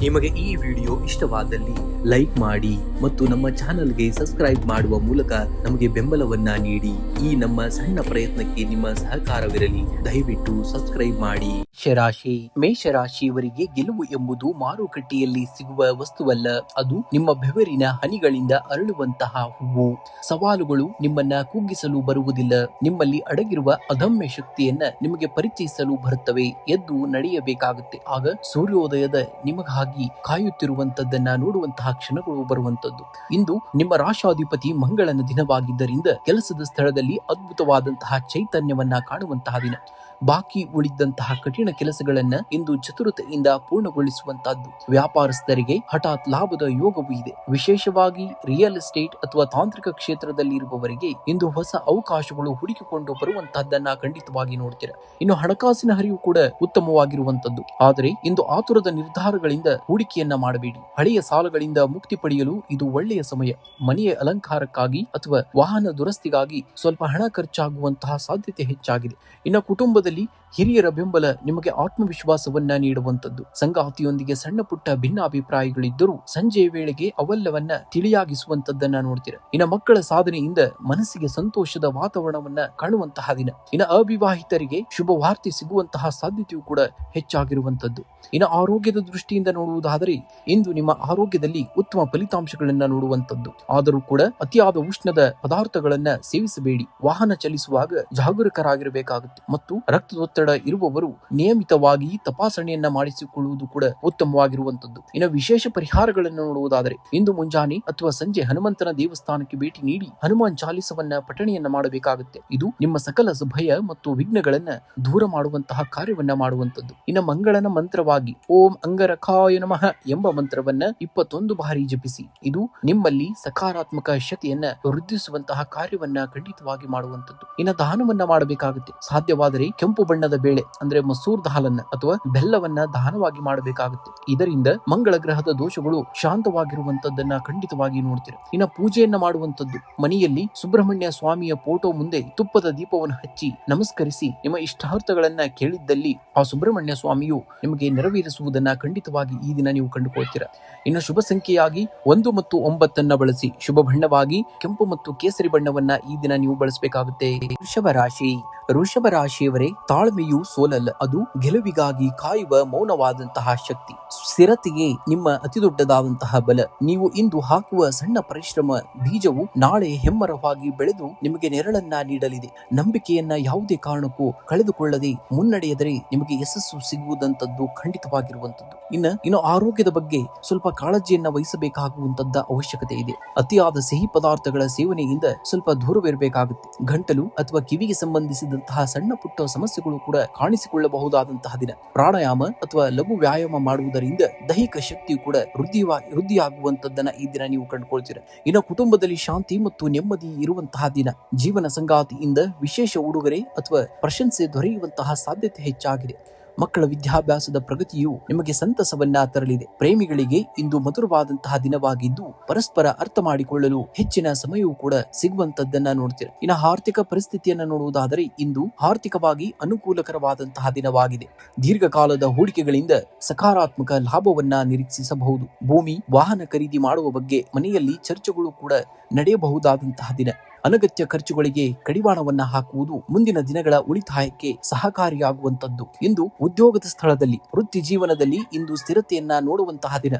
ನಿಮಗೆ ಈ ವಿಡಿಯೋ ಇಷ್ಟವಾದಲ್ಲಿ ಲೈಕ್ ಮಾಡಿ ಮತ್ತು ನಮ್ಮ ಚಾನೆಲ್ಗೆ ಸಬ್ಸ್ಕ್ರೈಬ್ ಮಾಡುವ ಮೂಲಕ ನಮಗೆ ಬೆಂಬಲವನ್ನ ನೀಡಿ. ಈ ನಮ್ಮ ಸಣ್ಣ ಪ್ರಯತ್ನಕ್ಕೆ ನಿಮ್ಮ ಸಹಕಾರವಿರಲಿ. ದಯವಿಟ್ಟು ಸಬ್ಸ್ಕ್ರೈಬ್ ಮಾಡಿ. ಮೇಷರಾಶಿ. ಮೇಷರಾಶಿಯವರಿಗೆ ಗೆಲುವು ಎಂಬುದು ಮಾರುಕಟ್ಟೆಯಲ್ಲಿ ಸಿಗುವ ವಸ್ತುವಲ್ಲ, ಅದು ನಿಮ್ಮ ಬೆವರಿನ ಹನಿಗಳಿಂದ ಅರಳುವಂತಹ ಹೂವು. ಸವಾಲುಗಳು ನಿಮ್ಮನ್ನ ಕುಗ್ಗಿಸಲು ಬರುವುದಿಲ್ಲ, ನಿಮ್ಮಲ್ಲಿ ಅಡಗಿರುವ ಅದಮ್ಯ ಶಕ್ತಿಯನ್ನ ನಿಮಗೆ ಪರಿಚಯಿಸಲು ಬರುತ್ತವೆ. ಎದ್ದು ನಡೆಯಬೇಕಾಗುತ್ತೆ. ಆಗ ಸೂರ್ಯೋದಯದ ನಿಮಗಾಗಿ ಕಾಯುತ್ತಿರುವಂತದ್ದನ್ನ ನೋಡುವಂತಹ ಕ್ಷಣಗಳು ಬರುವಂತದ್ದು. ಇಂದು ನಿಮ್ಮ ರಾಶಾಧಿಪತಿ ಮಂಗಳನ ದಿನವಾಗಿದ್ದರಿಂದ ಕೆಲಸದ ಸ್ಥಳದಲ್ಲಿ ಅದ್ಭುತವಾದಂತಹ ಚೈತನ್ಯವನ್ನ ಕಾಣುವಂತಹ ದಿನ. ಬಾಕಿ ಉಳಿದಂತಹ ಕಠಿಣ ಕೆಲಸಗಳನ್ನ ಇಂದು ಚತುರತೆಯಿಂದ ಪೂರ್ಣಗೊಳಿಸುವಂತಹದ್ದು. ವ್ಯಾಪಾರಸ್ಥರಿಗೆ ಹಠಾತ್ ಲಾಭದ ಯೋಗವೂ ಇದೆ. ವಿಶೇಷವಾಗಿ ರಿಯಲ್ ಎಸ್ಟೇಟ್ ಅಥವಾ ತಾಂತ್ರಿಕ ಕ್ಷೇತ್ರದಲ್ಲಿ ಇರುವವರಿಗೆ ಇಂದು ಹೊಸ ಅವಕಾಶಗಳು ಹುಡುಕಿಕೊಂಡು ಬರುವಂತಹದ್ದನ್ನ ಖಂಡಿತವಾಗಿ ನೋಡ್ತೀರಾ. ಇನ್ನು ಹಣಕಾಸಿನ ಹರಿವು ಕೂಡ ಉತ್ತಮವಾಗಿರುವಂತದ್ದು. ಆದರೆ ಇಂದು ಆತುರದ ನಿರ್ಧಾರಗಳಿಂದ ಹೂಡಿಕೆಯನ್ನ ಮಾಡಬೇಡಿ. ಹಳೆಯ ಸಾಲಗಳಿಂದ ಮುಕ್ತಿ ಪಡೆಯಲು ಇದು ಒಳ್ಳೆಯ ಸಮಯ. ಮನೆಯ ಅಲಂಕಾರಕ್ಕಾಗಿ ಅಥವಾ ವಾಹನ ದುರಸ್ತಿಗಾಗಿ ಸ್ವಲ್ಪ ಹಣ ಖರ್ಚಾಗುವಂತಹ ಸಾಧ್ಯತೆ ಹೆಚ್ಚಾಗಿದೆ. ಇನ್ನು ಕುಟುಂಬದಲ್ಲಿ ಹಿರಿಯರ ಬೆಂಬಲ ನಿಮಗೆ ಆತ್ಮವಿಶ್ವಾಸವನ್ನ ನೀಡುವಂತದ್ದು. ಸಂಗಾತಿಯೊಂದಿಗೆ ಸಣ್ಣ ಪುಟ್ಟ ಭಿನ್ನಾಭಿಪ್ರಾಯಗಳಿದ್ದರೂ ಸಂಜೆಯ ವೇಳೆಗೆ ಅವೆಲ್ಲವನ್ನ ತಿಳಿಯಾಗಿಸುವಂತದ್ದನ್ನ ನೋಡ್ತೀರಾ. ಇನ್ನು ಮಕ್ಕಳ ಸಾಧನೆಯಿಂದ ಮನಸ್ಸಿಗೆ ಸಂತೋಷದ ವಾತಾವರಣವನ್ನ ಕಾಣುವಂತಹ ದಿನ. ಇನ್ನು ಅವಿವಾಹಿತರಿಗೆ ಶುಭ ವಾರ್ತೆ ಸಿಗುವಂತಹ ಸಾಧ್ಯತೆಯೂ ಕೂಡ ಹೆಚ್ಚಾಗಿರುವಂತದ್ದು. ಇನ್ನು ಆರೋಗ್ಯದ ದೃಷ್ಟಿಯಿಂದ ನೋಡುವುದಾದರೆ ಇಂದು ನಿಮ್ಮ ಆರೋಗ್ಯದಲ್ಲಿ ಉತ್ತಮ ಫಲಿತಾಂಶಗಳನ್ನ ನೋಡುವಂತದ್ದು. ಆದರೂ ಕೂಡ ಅತಿಯಾದ ಉಷ್ಣದ ಪದಾರ್ಥಗಳನ್ನ ಸೇವಿಸಬೇಡಿ. ವಾಹನ ಚಲಿಸುವಾಗ ಜಾಗರೂಕರಾಗಿರಬೇಕಾಗುತ್ತೆ ಮತ್ತು ರಕ್ತದೊತ್ತಡ ಇರುವವರು ನಿಯಮಿತವಾಗಿ ತಪಾಸಣೆಯನ್ನ ಮಾಡಿಸಿಕೊಳ್ಳುವುದು ಕೂಡ ಉತ್ತಮವಾಗಿರುವಂತದ್ದು. ಇನ್ನು ವಿಶೇಷ ಪರಿಹಾರಗಳನ್ನು ನೋಡುವುದಾದರೆ ಇಂದು ಮುಂಜಾನೆ ಅಥವಾ ಸಂಜೆ ಹನುಮಂತನ ದೇವಸ್ಥಾನಕ್ಕೆ ಭೇಟಿ ನೀಡಿ ಹನುಮಾನ್ ಚಾಲಿಸವನ್ನ ಪಠಣೆಯನ್ನ ಮಾಡಬೇಕಾಗುತ್ತೆ. ಇದು ನಿಮ್ಮ ಸಕಲ ಭಯ ಮತ್ತು ವಿಘ್ನಗಳನ್ನ ದೂರ ಮಾಡುವಂತಹ ಕಾರ್ಯವನ್ನ ಮಾಡುವಂತದ್ದು. ಇನ್ನು ಮಂಗಳನ ಮಂತ್ರವಾಗಿ ಓಂ ಅಂಗರಕಾಯ ನಮಃ ಎಂಬ ಮಂತ್ರವನ್ನ 21 ಬಾರಿ ಜಪಿಸಿ. ಇದು ನಿಮ್ಮಲ್ಲಿ ಸಕಾರಾತ್ಮಕ ಶಕ್ತಿಯನ್ನ ವೃದ್ಧಿಸುವಂತಹ ಕಾರ್ಯವನ್ನ ಖಂಡಿತವಾಗಿ ಮಾಡುವಂತದ್ದು. ಇನ್ನು ದಾನವನ್ನ ಮಾಡಬೇಕಾಗುತ್ತೆ. ಸಾಧ್ಯವಾದರೆ ಕೆಂಪು ಬಣ್ಣದ ಬೇಳೆ ಅಂದ್ರೆ ಮಸೂರ್ ದಾಲನ್ನ ಅಥವಾ ಬೆಲ್ಲವನ್ನ ದಾನವಾಗಿ ಮಾಡಬೇಕಾಗುತ್ತೆ. ಇದರಿಂದ ಮಂಗಳ ಗ್ರಹದ ದೋಷಗಳು ಶಾಂತವಾಗಿರುವಂತದ್ದನ್ನ ಖಂಡಿತವಾಗಿ ನೋಡ್ತೀರಾ. ಇನ್ನು ಪೂಜೆಯನ್ನ ಮಾಡುವಂತದ್ದು. ಮನೆಯಲ್ಲಿ ಸುಬ್ರಹ್ಮಣ್ಯ ಸ್ವಾಮಿಯ ಫೋಟೋ ಮುಂದೆ ತುಪ್ಪದ ದೀಪವನ್ನು ಹಚ್ಚಿ ನಮಸ್ಕರಿಸಿ ನಿಮ್ಮ ಇಷ್ಟಾರ್ಥಗಳನ್ನ ಕೇಳಿದ್ದಲ್ಲಿ ಆ ಸುಬ್ರಹ್ಮಣ್ಯ ಸ್ವಾಮಿಯು ನಿಮಗೆ ನೆರವೇರಿಸುವುದನ್ನ ಖಂಡಿತವಾಗಿ ಈ ದಿನ ನೀವು ಕಂಡುಕೊಳ್ತೀರಾ. ಇನ್ನು ಶುಭ ಸಂಖ್ಯೆಯಾಗಿ 1 ಮತ್ತು 9 ಬಳಸಿ. ಶುಭ ಬಣ್ಣವಾಗಿ ಕೆಂಪು ಮತ್ತು ಕೇಸರಿ ಬಣ್ಣವನ್ನ ಈ ದಿನ ನೀವು ಬಳಸಬೇಕಾಗುತ್ತೆ. ವೃಷಭ ರಾಶಿ. ವೃಷಭ ರಾಶಿಯವರೇ, ತಾಳ್ಮೆಯು ಸೋಲಲ್ಲ, ಅದು ಗೆಲುವಿಗಾಗಿ ಕಾಯುವ ಮೌನವಾದಂತಹ ಶಕ್ತಿ. ಸ್ಥಿರತೆಯೇ ನಿಮ್ಮ ಅತಿ ದೊಡ್ಡದಾದಂತಹ ಬಲ. ನೀವು ಇಂದು ಹಾಕುವ ಸಣ್ಣ ಪರಿಶ್ರಮ ಬೀಜವು ನಾಳೆ ಹೆಮ್ಮರವಾಗಿ ಬೆಳೆದು ನಿಮಗೆ ನೆರಳನ್ನ ನೀಡಲಿದೆ. ನಂಬಿಕೆಯನ್ನ ಯಾವುದೇ ಕಾರಣಕ್ಕೂ ಕಳೆದುಕೊಳ್ಳದೆ ಮುನ್ನಡೆಯದರೆ ನಿಮಗೆ ಯಶಸ್ಸು ಸಿಗುವುದಂತದ್ದು ಖಂಡಿತವಾಗಿರುವಂತದ್ದು. ಇನ್ನು ಆರೋಗ್ಯದ ಬಗ್ಗೆ ಸ್ವಲ್ಪ ಕಾಳಜಿಯನ್ನ ವಹಿಸಬೇಕಾಗುವಂತದ್ದ ಅವಶ್ಯಕತೆ ಇದೆ. ಅತಿಯಾದ ಸಿಹಿ ಪದಾರ್ಥಗಳ ಸೇವನೆಯಿಂದ ಸ್ವಲ್ಪ ದೂರವಿರಬೇಕಾಗುತ್ತೆ. ಗಂಟಲು ಅಥವಾ ಕಿವಿಗೆ ಸಂಬಂಧಿಸಿದಂತಹ ಸಣ್ಣ ಪುಟ್ಟ ಸಮಸ್ಯೆಗಳು ಕೂಡ ಕಾಣಿಸಿಕೊಳ್ಳಬಹುದಾದಂತಹ ದಿನ. ಪ್ರಾಣಾಯಾಮ ಅಥವಾ ಲಘು ವ್ಯಾಯಾಮ ಮಾಡುವುದರಿಂದ ದೈಹಿಕ ಶಕ್ತಿಯು ಕೂಡ ವೃದ್ಧಿಯಾಗುವಂತದ್ದನ್ನ ಈ ದಿನ ನೀವು ಕಂಡುಕೊಳ್ತೀರಾ. ಇನ್ನು ಕುಟುಂಬದಲ್ಲಿ ಶಾಂತಿ ಮತ್ತು ನೆಮ್ಮದಿ ಇರುವಂತಹ ದಿನ. ಜೀವನ ಸಂಗಾತಿಯಿಂದ ವಿಶೇಷ ಉಡುಗೊರೆ ಅಥವಾ ಪ್ರಶಂಸೆ ದೊರೆಯುವಂತಹ ಸಾಧ್ಯತೆ ಹೆಚ್ಚಾಗಿದೆ. ಮಕ್ಕಳ ವಿದ್ಯಾಭ್ಯಾಸದ ಪ್ರಗತಿಯು ನಿಮಗೆ ಸಂತಸವನ್ನ ತರಲಿದೆ. ಪ್ರೇಮಿಗಳಿಗೆ ಇಂದು ಮಧುರವಾದಂತಹ ದಿನವಾಗಿದ್ದು ಪರಸ್ಪರ ಅರ್ಥ ಮಾಡಿಕೊಳ್ಳಲು ಹೆಚ್ಚಿನ ಸಮಯವೂ ಕೂಡ ಸಿಗುವಂತದ್ದನ್ನ ನೋಡ್ತೀರಾ. ಇನ್ನು ಆರ್ಥಿಕ ಪರಿಸ್ಥಿತಿಯನ್ನ ನೋಡುವುದಾದರೆ ಇಂದು ಆರ್ಥಿಕವಾಗಿ ಅನುಕೂಲಕರವಾದಂತಹ ದಿನವಾಗಿದೆ. ದೀರ್ಘಕಾಲದ ಹೂಡಿಕೆಗಳಿಂದ ಸಕಾರಾತ್ಮಕ ಲಾಭವನ್ನ ನಿರೀಕ್ಷಿಸಬಹುದು. ಭೂಮಿ ವಾಹನ ಖರೀದಿ ಮಾಡುವ ಬಗ್ಗೆ ಮನೆಯಲ್ಲಿ ಚರ್ಚೆಗಳು ಕೂಡ ನಡೆಯಬಹುದಾದಂತಹ ದಿನ. ಅನಗತ್ಯ ಖರ್ಚುಗಳಿಗೆ ಕಡಿವಾಣವನ್ನ ಹಾಕುವುದು ಮುಂದಿನ ದಿನಗಳ ಉಳಿತಾಯಕ್ಕೆ ಸಹಕಾರಿಯಾಗುವಂತದ್ದು. ಇಂದು ಉದ್ಯೋಗದ ಸ್ಥಳದಲ್ಲಿ ವೃತ್ತಿ ಜೀವನದಲ್ಲಿ ಇಂದು ಸ್ಥಿರತೆಯನ್ನ ನೋಡುವಂತಹ ದಿನ.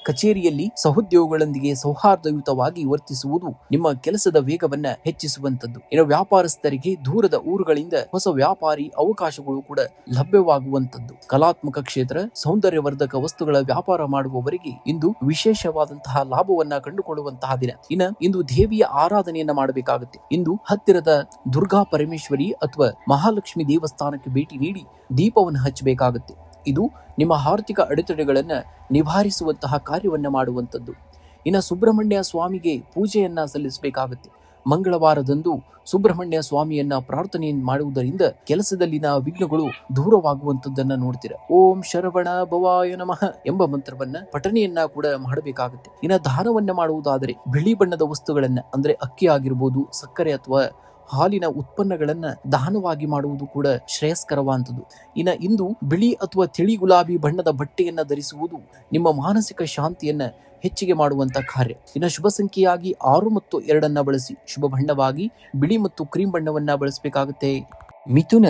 ಕಚೇರಿಯಲ್ಲಿ ಸಹೋದ್ಯೋಗಿಗಳೊಂದಿಗೆ ಸೌಹಾರ್ದಯುತವಾಗಿ ವರ್ತಿಸುವುದು ನಿಮ್ಮ ಕೆಲಸದ ವೇಗವನ್ನ ಹೆಚ್ಚಿಸುವಂತದ್ದು. ಇನ್ನು ವ್ಯಾಪಾರಸ್ಥರಿಗೆ ದೂರದ ಊರುಗಳಿಂದ ಹೊಸ ವ್ಯಾಪಾರಿ ಅವಕಾಶಗಳು ಕೂಡ ಲಭ್ಯವಾಗುವಂತದ್ದು. ಕಲಾತ್ಮಕ ಕ್ಷೇತ್ರ, ಸೌಂದರ್ಯವರ್ಧಕ ವಸ್ತುಗಳ ವ್ಯಾಪಾರ ಮಾಡುವವರಿಗೆ ಇಂದು ವಿಶೇಷವಾದಂತಹ ಲಾಭವನ್ನ ಕಂಡುಕೊಳ್ಳುವಂತಹ ದಿನ. ಇಂದು ದೇವಿಯ ಆರಾಧನೆಯನ್ನ ಮಾಡಬೇಕಾಗುತ್ತೆ. ಇಂದು ಹತ್ತಿರದ ದುರ್ಗಾ ಪರಮೇಶ್ವರಿ ಅಥವಾ ಮಹಾಲಕ್ಷ್ಮಿ ದೇವಸ್ಥಾನಕ್ಕೆ ಭೇಟಿ ನೀಡಿ ದೀಪವನ್ನು ಹಚ್ಚಬೇಕಾಗುತ್ತೆ. ಇದು ನಿಮ್ಮ ಆರ್ಥಿಕ ಅಡೆತಡೆಗಳನ್ನ ನಿವಾರಿಸುವಂತಹ ಕಾರ್ಯವನ್ನ ಮಾಡುವಂತದ್ದು. ಇನ್ನು ಸುಬ್ರಹ್ಮಣ್ಯ ಸ್ವಾಮಿಗೆ ಪೂಜೆಯನ್ನ ಸಲ್ಲಿಸಬೇಕಾಗುತ್ತೆ. ಮಂಗಳವಾರದಂದು ಸುಬ್ರಹ್ಮಣ್ಯ ಸ್ವಾಮಿಯನ್ನ ಪ್ರಾರ್ಥನೆಯನ್ನು ಮಾಡುವುದರಿಂದ ಕೆಲಸದಲ್ಲಿನ ವಿಘ್ನಗಳು ದೂರವಾಗುವಂತದ್ದನ್ನ ನೋಡ್ತೀರಾ. ಓಂ ಶರವಣ ಭವಾಯ ನಮಃ ಎಂಬ ಮಂತ್ರವನ್ನ ಪಠನೆಯನ್ನ ಕೂಡ ಮಾಡಬೇಕಾಗುತ್ತೆ. ಇನ್ನು ದಾನವನ್ನ ಮಾಡುವುದಾದರೆ ಬಿಳಿ ಬಣ್ಣದ ವಸ್ತುಗಳನ್ನ ಅಂದ್ರೆ ಅಕ್ಕಿ ಆಗಿರ್ಬೋದು, ಸಕ್ಕರೆ ಅಥವಾ ಹಾಲಿನ ಉತ್ಪನ್ನಗಳನ್ನ ದಾನವಾಗಿ ಮಾಡುವುದು ಕೂಡ ಶ್ರೇಯಸ್ಕರವಾದಂಥದ್ದು. ಇಂದು ಬಿಳಿ ಅಥವಾ ತಿಳಿ ಗುಲಾಬಿ ಬಣ್ಣದ ಬಟ್ಟೆಯನ್ನ ಧರಿಸುವುದು ನಿಮ್ಮ ಮಾನಸಿಕ ಶಾಂತಿಯನ್ನ ಹೆಚ್ಚಿಗೆ ಮಾಡುವಂತ ಕಾರ್ಯ. ಶುಭ ಸಂಖ್ಯೆಯಾಗಿ 6 ಮತ್ತು 2 ಬಳಸಿ. ಶುಭ ಬಣ್ಣವಾಗಿ ಬಿಳಿ ಮತ್ತು ಕ್ರೀಮ್ ಬಣ್ಣವನ್ನ ಬಳಸಬೇಕಾಗುತ್ತೆ. ಮಿಥುನ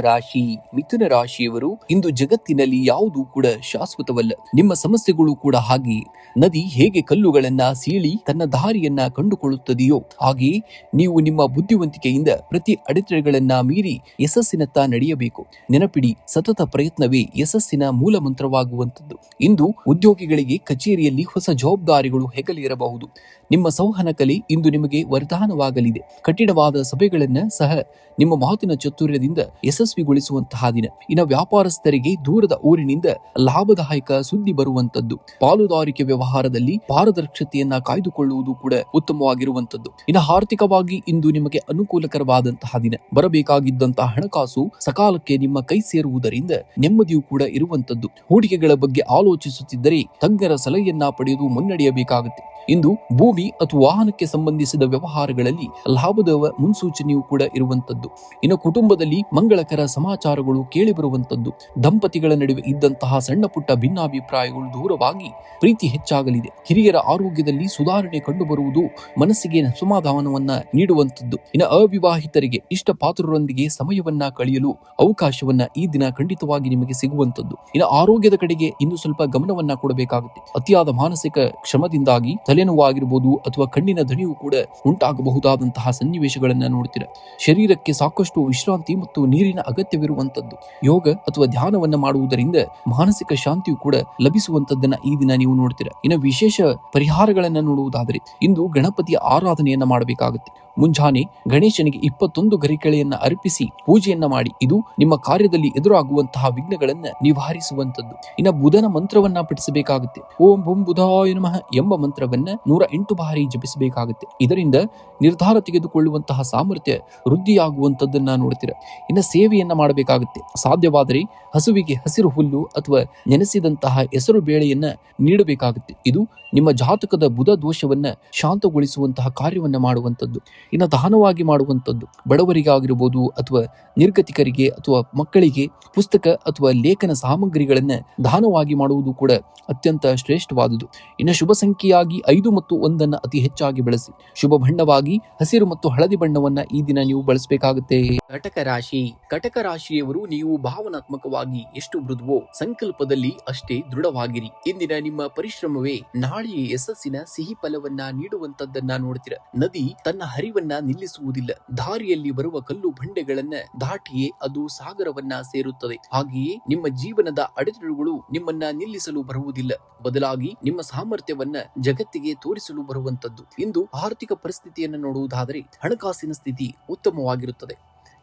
ರಾಶಿಯವರು ಇಂದು ಜಗತ್ತಿನಲ್ಲಿ ಯಾವುದೂ ಕೂಡ ಶಾಶ್ವತವಲ್ಲ. ನಿಮ್ಮ ಸಮಸ್ಯೆಗಳು ಕೂಡ ಹಾಗೆ. ನದಿ ಹೇಗೆ ಕಲ್ಲುಗಳನ್ನ ಸೀಳಿ ತನ್ನ ದಾರಿಯನ್ನ ಕಂಡುಕೊಳ್ಳುತ್ತದೆಯೋ ಹಾಗೆಯೇ ನೀವು ನಿಮ್ಮ ಬುದ್ಧಿವಂತಿಕೆಯಿಂದ ಪ್ರತಿ ಅಡೆತಡೆಗಳನ್ನ ಮೀರಿ ಯಶಸ್ಸಿನತ್ತ ನಡೆಯಬೇಕು. ನೆನಪಿಡಿ, ಸತತ ಪ್ರಯತ್ನವೇ ಯಶಸ್ಸಿನ ಮೂಲ ಮಂತ್ರವಾಗುವಂಥದ್ದು. ಇಂದು ಉದ್ಯೋಗಿಗಳಿಗೆ ಕಚೇರಿಯಲ್ಲಿ ಹೊಸ ಜವಾಬ್ದಾರಿಗಳು ಹೆಗಲೇರಬಹುದು. ನಿಮ್ಮ ಸಂವಹನ ಕಲೆ ಇಂದು ನಿಮಗೆ ವರದಾನವಾಗಲಿದೆ. ಕಠಿಣವಾದ ಸಭೆಗಳನ್ನ ಸಹ ನಿಮ್ಮ ಮಾತಿನ ಚಾತುರ್ಯದಿಂದ ಯಶಸ್ವಿಗೊಳಿಸುವಂತಹ ದಿನ. ವ್ಯಾಪಾರಸ್ಥರಿಗೆ ದೂರದ ಊರಿನಿಂದ ಲಾಭದಾಯಕ ಸುದ್ದಿ ಬರುವಂತದ್ದು. ಪಾಲುದಾರಿಕೆ ವ್ಯವಹಾರದಲ್ಲಿ ಪಾರದರ್ಶಕತೆಯನ್ನ ಕಾಯ್ದುಕೊಳ್ಳುವುದು ಕೂಡ ಉತ್ತಮವಾಗಿರುವಂತದ್ದು. ಆರ್ಥಿಕವಾಗಿ ಇಂದು ನಿಮಗೆ ಅನುಕೂಲಕರವಾದಂತಹ ದಿನ. ಬರಬೇಕಾಗಿದ್ದಂತಹ ಹಣಕಾಸು ಸಕಾಲಕ್ಕೆ ನಿಮ್ಮ ಕೈ ಸೇರುವುದರಿಂದ ನೆಮ್ಮದಿಯೂ ಕೂಡ ಇರುವಂತದ್ದು. ಹೂಡಿಕೆಗಳ ಬಗ್ಗೆ ಆಲೋಚಿಸುತ್ತಿದ್ದರೆ ತಜ್ಞರ ಸಲಹೆಯನ್ನ ಪಡೆಯುವುದು ಮುನ್ನಡೆಯಬೇಕಾಗುತ್ತೆ. ಇಂದು ಭೂಮಿ ಅಥವಾ ವಾಹನಕ್ಕೆ ಸಂಬಂಧಿಸಿದ ವ್ಯವಹಾರಗಳಲ್ಲಿ ಲಾಭದ ಮುನ್ಸೂಚನೆಯೂ ಕೂಡ ಇರುವಂತದ್ದು. ಕುಟುಂಬದಲ್ಲಿ ಮಂಗಳಕರ ಸಮಾಚಾರಗಳು ಕೇಳಿಬರುವಂತದ್ದು. ದಂಪತಿಗಳ ನಡುವೆ ಇದ್ದಂತಹ ಸಣ್ಣ ಪುಟ್ಟ ಭಿನ್ನಾಭಿಪ್ರಾಯಗಳು ದೂರವಾಗಿ ಪ್ರೀತಿ ಹೆಚ್ಚಾಗಲಿದೆ. ಹಿರಿಯರ ಆರೋಗ್ಯದಲ್ಲಿ ಸುಧಾರಣೆ ಕಂಡುಬರುವುದು ಮನಸ್ಸಿಗೆ ಸಮಾಧಾನವನ್ನ ನೀಡುವಂತದ್ದು. ಅವಿವಾಹಿತರಿಗೆ ಇಷ್ಟ ಪಾತ್ರರೊಂದಿಗೆ ಸಮಯವನ್ನ ಕಳೆಯಲು ಅವಕಾಶವನ್ನ ಈ ದಿನ ಖಂಡಿತವಾಗಿ ನಿಮಗೆ ಸಿಗುವಂತದ್ದು. ಆರೋಗ್ಯದ ಕಡೆಗೆ ಇನ್ನು ಸ್ವಲ್ಪ ಗಮನವನ್ನ ಕೊಡಬೇಕಾಗುತ್ತೆ. ಅತಿಯಾದ ಮಾನಸಿಕ ಶ್ರಮದಿಂದಾಗಿ ತಲೆನೋವಾಗಿರಬಹುದು ಅಥವಾ ಕಣ್ಣಿನ ದಣಿವು ಕೂಡ ಉಂಟಾಗಬಹುದಾದಂತಹ ಸನ್ನಿವೇಶಗಳನ್ನ ನೋಡ್ತೀರಾ. ಶರೀರಕ್ಕೆ ಸಾಕಷ್ಟು ವಿಶ್ರಾಂತಿ ಮತ್ತು ನೀರಿನ ಅಗತ್ಯವಿರುವಂತದ್ದು. ಯೋಗ ಅಥವಾ ಧ್ಯಾನವನ್ನ ಮಾಡುವುದರಿಂದ ಮಾನಸಿಕ ಶಾಂತಿಯು ಕೂಡ ಲಭಿಸುವಂತದ್ದನ್ನ ಈ ದಿನ ನೀವು ನೋಡ್ತೀರಾ. ವಿಶೇಷ ಪರಿಹಾರಗಳನ್ನ ನೋಡುವುದಾದರೆ ಇಂದು ಗಣಪತಿಯ ಆರಾಧನೆಯನ್ನ ಮಾಡಬೇಕಾಗುತ್ತೆ. ಮುಂಜಾನೆ ಗಣೇಶನಿಗೆ 21 ಗರಿಕೆಳೆಯನ್ನ ಅರ್ಪಿಸಿ ಪೂಜೆಯನ್ನ ಮಾಡಿ. ಇದು ನಿಮ್ಮ ಕಾರ್ಯದಲ್ಲಿ ಎದುರಾಗುವಂತಹ ವಿಘ್ನಗಳನ್ನ ನಿವಾರಿಸುವಂತದ್ದು. ಬುಧನ ಮಂತ್ರವನ್ನ ಪಠಿಸಬೇಕಾಗುತ್ತೆ. ಓಂ ಬುಂ ಬುಧಾಯ ನಮಃ ಎಂಬ ಮಂತ್ರವನ್ನ 108 ಬಾರಿ ಜಪಿಸಬೇಕಾಗುತ್ತೆ. ಇದರಿಂದ ನಿರ್ಧಾರ ತೆಗೆದುಕೊಳ್ಳುವಂತಹ ಸಾಮರ್ಥ್ಯ ವೃದ್ಧಿಯಾಗುವಂತದ್ದನ್ನ ನೋಡ್ತೀರಾ. ಸೇವೆಯನ್ನ ಮಾಡಬೇಕಾಗುತ್ತೆ. ಸಾಧ್ಯವಾದರೆ ಹಸುವಿಗೆ ಹಸಿರು ಹುಲ್ಲು ಅಥವಾ ನೆನೆಸಿದಂತಹ ಹೆಸರು ಬೇಳೆಯನ್ನ ನೀಡಬೇಕಾಗುತ್ತೆ. ಇದು ನಿಮ್ಮ ಜಾತಕದ ಬುಧ ದೋಷವನ್ನ ಶಾಂತಗೊಳಿಸುವಂತಹ ಕಾರ್ಯವನ್ನ ಮಾಡುವಂತದ್ದು. ದಾನವಾಗಿ ಮಾಡುವಂತದ್ದು. ಬಡವರಿಗಾಗಿರಬಹುದು ಅಥವಾ ನಿರ್ಗತಿಕರಿಗೆ ಅಥವಾ ಮಕ್ಕಳಿಗೆ ಪುಸ್ತಕ ಅಥವಾ ಲೇಖನ ಸಾಮಗ್ರಿಗಳನ್ನ ದಾನವಾಗಿ ಮಾಡುವುದು ಕೂಡ ಅತ್ಯಂತ ಶ್ರೇಷ್ಠವಾದುದು. ಶುಭ ಸಂಖ್ಯೆಯಾಗಿ 5 ಮತ್ತು 1 ಅತಿ ಹೆಚ್ಚಾಗಿ ಬಳಸಿ. ಶುಭ ಬಣ್ಣವಾಗಿ ಹಸಿರು ಮತ್ತು ಹಳದಿ ಬಣ್ಣವನ್ನ ಈ ದಿನ ನೀವು ಬಳಸಬೇಕಾಗುತ್ತೆ. ಕಟಕ ರಾಶಿಯವರು ನೀವು ಭಾವನಾತ್ಮಕವಾಗಿ ಎಷ್ಟು ಮೃದುವೋ ಸಂಕಲ್ಪದಲ್ಲಿ ಅಷ್ಟೇ ದೃಢವಾಗಿರಿ. ಇಂದಿನ ನಿಮ್ಮ ಪರಿಶ್ರಮವೇ ನಾಳೆಯ ಯಶಸ್ಸಿನ ಸಿಹಿ ಫಲವನ್ನ ನೀಡುವಂತದ್ದನ್ನ ನೋಡ್ತೀರ. ನದಿ ತನ್ನ ಹರಿವನ್ನ ನಿಲ್ಲಿಸುವುದಿಲ್ಲ. ದಾರಿಯಲ್ಲಿ ಬರುವ ಕಲ್ಲು ಬಂಡೆಗಳನ್ನ ದಾಟಿಯೇ ಅದು ಸಾಗರವನ್ನ ಸೇರುತ್ತದೆ. ಹಾಗೆಯೇ ನಿಮ್ಮ ಜೀವನದ ಅಡೆತಡೆಗಳು ನಿಮ್ಮನ್ನ ನಿಲ್ಲಿಸಲು ಬರುವುದಿಲ್ಲ. ಬದಲಾಗಿ ನಿಮ್ಮ ಸಾಮರ್ಥ್ಯವನ್ನ ಜಗತ್ತಿಗೆ ತೋರಿಸಲು ಬರುವಂತದ್ದು. ಇಂದು ಆರ್ಥಿಕ ಪರಿಸ್ಥಿತಿಯನ್ನು ನೋಡುವುದಾದರೆ ಹಣಕಾಸಿನ ಸ್ಥಿತಿ ಉತ್ತಮವಾಗಿರುತ್ತದೆ.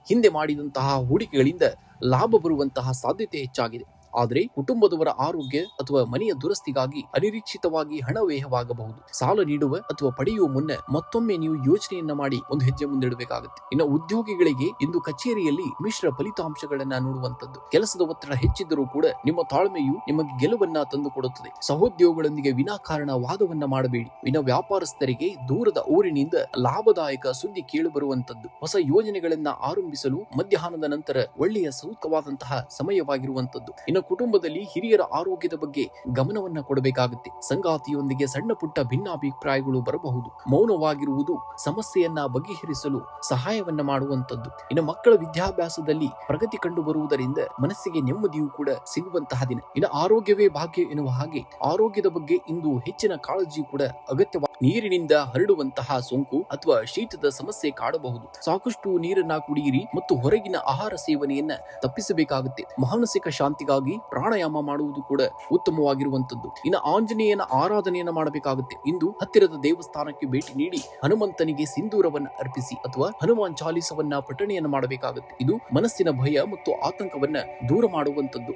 ಹಿಂದೆ ಮಾಡಿದಂತಹ ಹೂಡಿಕೆಗಳಿಂದ ಲಾಭ ಬರುವಂತಹ ಸಾಧ್ಯತೆ ಹೆಚ್ಚಾಗಿದೆ. ಆದರೆ ಕುಟುಂಬದವರ ಆರೋಗ್ಯ ಅಥವಾ ಮನೆಯ ದುರಸ್ತಿಗಾಗಿ ಅನಿರೀಕ್ಷಿತವಾಗಿ ಹಣ ವ್ಯಯವಾಗಬಹುದು. ಸಾಲ ನೀಡುವ ಅಥವಾ ಪಡೆಯುವ ಮುನ್ನ ಮತ್ತೊಮ್ಮೆ ನೀವು ಯೋಚನೆಯನ್ನ ಮಾಡಿ ಒಂದು ಹೆಜ್ಜೆ ಮುಂದಿಡಬೇಕಾಗುತ್ತೆ. ಉದ್ಯೋಗಿಗಳಿಗೆ ಇಂದು ಕಚೇರಿಯಲ್ಲಿ ಮಿಶ್ರ ಫಲಿತಾಂಶಗಳನ್ನ ನೋಡುವಂತದ್ದು. ಕೆಲಸದ ಒತ್ತಡ ಹೆಚ್ಚಿದ್ದರೂ ಕೂಡ ನಿಮ್ಮ ತಾಳ್ಮೆಯು ನಿಮಗೆ ಗೆಲುವನ್ನ ತಂದುಕೊಡುತ್ತದೆ. ಸಹೋದ್ಯೋಗಿಗಳೊಂದಿಗೆ ವಿನಾಕಾರಣ ವಾದವನ್ನ ಮಾಡಬೇಡಿ. ವ್ಯಾಪಾರಸ್ಥರಿಗೆ ದೂರದ ಊರಿನಿಂದ ಲಾಭದಾಯಕ ಸುದ್ದಿ ಕೇಳಿಬರುವಂತದ್ದು. ಹೊಸ ಯೋಜನೆಗಳನ್ನ ಆರಂಭಿಸಲು ಮಧ್ಯಾಹ್ನದ ನಂತರ ಒಳ್ಳೆಯ ಸೂಕ್ತವಾದಂತಹ ಸಮಯವಾಗಿರುವಂತದ್ದು. ಕುಟುಂಬದಲ್ಲಿ ಹಿರಿಯರ ಆರೋಗ್ಯದ ಬಗ್ಗೆ ಗಮನವನ್ನ ಕೊಡಬೇಕಾಗುತ್ತೆ. ಸಂಗಾತಿಯೊಂದಿಗೆ ಸಣ್ಣ ಪುಟ್ಟ ಭಿನ್ನಾಭಿಪ್ರಾಯಗಳು ಬರಬಹುದು. ಮೌನವಾಗಿರುವುದು ಸಮಸ್ಯೆಯನ್ನ ಬಗೆಹರಿಸಲು ಸಹಾಯವನ್ನ ಮಾಡುವಂತದ್ದು. ಮಕ್ಕಳ ವಿದ್ಯಾಭ್ಯಾಸದಲ್ಲಿ ಪ್ರಗತಿ ಕಂಡು ಬರುವುದರಿಂದ ಮನಸ್ಸಿಗೆ ನೆಮ್ಮದಿಯೂ ಕೂಡ ಸಿಗುವಂತಹ ದಿನ. ಆರೋಗ್ಯವೇ ಭಾಗ್ಯ ಎನ್ನುವ ಹಾಗೆ ಆರೋಗ್ಯದ ಬಗ್ಗೆ ಇಂದು ಹೆಚ್ಚಿನ ಕಾಳಜಿ ಕೂಡ ಅಗತ್ಯವಾಗಿದೆ. ನೀರಿನಿಂದ ಹರಡುವಂತಹ ಸೋಂಕು ಅಥವಾ ಶೀತದ ಸಮಸ್ಯೆ ಕಾಡಬಹುದು. ಸಾಕಷ್ಟು ನೀರನ್ನ ಕುಡಿಯಿರಿ ಮತ್ತು ಹೊರಗಿನ ಆಹಾರ ಸೇವನೆಯನ್ನ ತಪ್ಪಿಸಬೇಕಾಗುತ್ತೆ. ಮಾನಸಿಕ ಶಾಂತಿಗಾಗಿ ಪ್ರಾಣಾಯಾಮ ಮಾಡುವುದು ಕೂಡ ಉತ್ತಮವಾಗಿರುವಂತದ್ದು. ಆಂಜನೇಯನ ಆರಾಧನೆಯನ್ನ ಮಾಡಬೇಕಾಗುತ್ತೆ. ಇಂದು ಹತ್ತಿರದ ದೇವಸ್ಥಾನಕ್ಕೆ ಭೇಟಿ ನೀಡಿ ಹನುಮಂತನಿಗೆ ಸಿಂಧೂರವನ್ನ ಅರ್ಪಿಸಿ ಅಥವಾ ಹನುಮಾನ್ ಚಾಲಿಸವನ್ನ ಪಠಣೆಯನ್ನ ಮಾಡಬೇಕಾಗುತ್ತೆ. ಇದು ಮನಸ್ಸಿನ ಭಯ ಮತ್ತು ಆತಂಕವನ್ನ ದೂರ ಮಾಡುವಂತದ್ದು.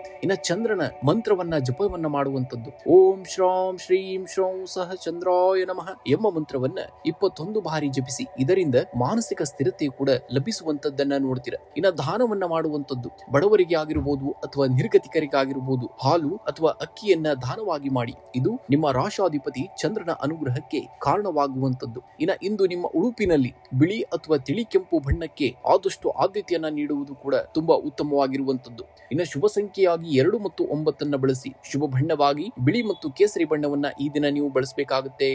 ಚಂದ್ರನ ಮಂತ್ರವನ್ನ ಜಪವನ್ನ ಮಾಡುವಂತದ್ದು. ಓಂ ಶ್ರಾಂ ಶ್ರೀಂ ಶ್ರೌಂ ಸಹ ಚಂದ್ರಾಯ ನಮಃ ಎಂಬ ಮಂತ್ರವನ್ನ 21 ಬಾರಿ ಜಪಿಸಿ. ಇದರಿಂದ ಮಾನಸಿಕ ಸ್ಥಿರತೆ ಕೂಡ ಲಭಿಸುವಂತದ್ದನ್ನ ನೋಡ್ತೀರಾ. ದಾನವನ್ನ ಮಾಡುವಂತದ್ದು. ಬಡವರಿಗೆ ಆಗಿರಬಹುದು ಅಥವಾ ನಿರ್ಗತಿಕರಿಗೆ ನಿರ್ಗತಿಕರಿಗಾಗಿರಬಹುದು ಹಾಲು ಅಥವಾ ಅಕ್ಕಿಯನ್ನ ದಾನವಾಗಿ ಮಾಡಿ. ಇದು ನಿಮ್ಮ ರಾಶಾಧಿಪತಿ ಚಂದ್ರನ ಅನುಗ್ರಹಕ್ಕೆ ಕಾರಣವಾಗುವಂತದ್ದು. ಇಂದು ನಿಮ್ಮ ಉಡುಪಿನಲ್ಲಿ ಬಿಳಿ ಅಥವಾ ತಿಳಿ ಕೆಂಪು ಬಣ್ಣಕ್ಕೆ ಆದಷ್ಟು ಆದ್ಯತೆಯನ್ನ ನೀಡುವುದು ಕೂಡ ತುಂಬಾ ಉತ್ತಮವಾಗಿರುವಂತದ್ದು. ಶುಭ ಸಂಖ್ಯೆಯಾಗಿ 2 ಮತ್ತು 9 ಬಳಸಿ. ಶುಭ ಬಣ್ಣವಾಗಿ ಬಿಳಿ ಮತ್ತು ಕೇಸರಿ ಬಣ್ಣವನ್ನ ಈ ದಿನ ನೀವು ಬಳಸಬೇಕಾಗುತ್ತೆ.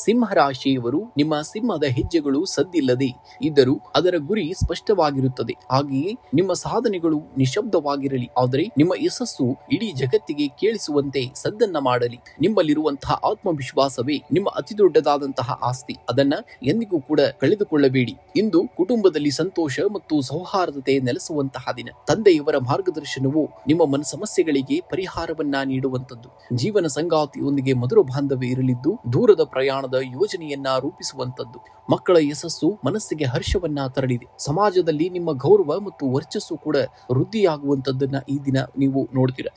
ಸಿಂಹರಾಶಿಯವರು ನಿಮ್ಮ ಸಿಂಹದ ಹೆಜ್ಜೆಗಳು ಸದ್ದಿಲ್ಲದೆ ಇದ್ದರೂ ಅದರ ಗುರಿ ಸ್ಪಷ್ಟವಾಗಿರುತ್ತದೆ. ಹಾಗೆಯೇ ನಿಮ್ಮ ಸಾಧನೆಗಳು ನಿಶಬ್ದವಾಗಿರಲಿ, ಆದರೆ ನಿಮ್ಮ ಯಶಸ್ಸು ಇಡೀ ಜಗತ್ತಿಗೆ ಕೇಳಿಸುವಂತೆ ಸದ್ದನ್ನ ಮಾಡಲಿ. ನಿಮ್ಮಲ್ಲಿರುವಂತಹ ಆತ್ಮವಿಶ್ವಾಸವೇ ನಿಮ್ಮ ಅತಿ ದೊಡ್ಡದಾದಂತಹ ಆಸ್ತಿ. ಅದನ್ನ ಎಂದಿಗೂ ಕೂಡ ಕಳೆದುಕೊಳ್ಳಬೇಡಿ. ಇಂದು ಕುಟುಂಬದಲ್ಲಿ ಸಂತೋಷ ಮತ್ತು ಸೌಹಾರ್ದತೆ ನೆಲೆಸುವಂತಹ ದಿನ. ತಂದೆಯವರ ಮಾರ್ಗದರ್ಶನವು ನಿಮ್ಮ ಸಮಸ್ಯೆಗಳಿಗೆ ಪರಿಹಾರವನ್ನ ನೀಡುವಂತದ್ದು. ಜೀವನ ಸಂಗಾತಿಯೊಂದಿಗೆ ಮಧುರ ಬಾಂಧವ್ಯ ಇರಲಿದ್ದು ದೂರದ ಪ್ರಯಾಣದ ಯೋಜನೆಯನ್ನ ರೂಪಿಸುವಂತದ್ದು. ಮಕ್ಕಳ ಯಶಸ್ಸು ಮನಸ್ಸಿಗೆ ಹರ್ಷವನ್ನ ತರಲಿದೆ. ಸಮಾಜದಲ್ಲಿ ನಿಮ್ಮ ಗೌರವ ಮತ್ತು ವರ್ಚಸ್ಸು ಕೂಡ ವೃದ್ಧಿಯಾಗುವಂತದ್ದನ್ನ ಈ ದಿನ ನೀವು ನೋಡ್ತೀರಾ.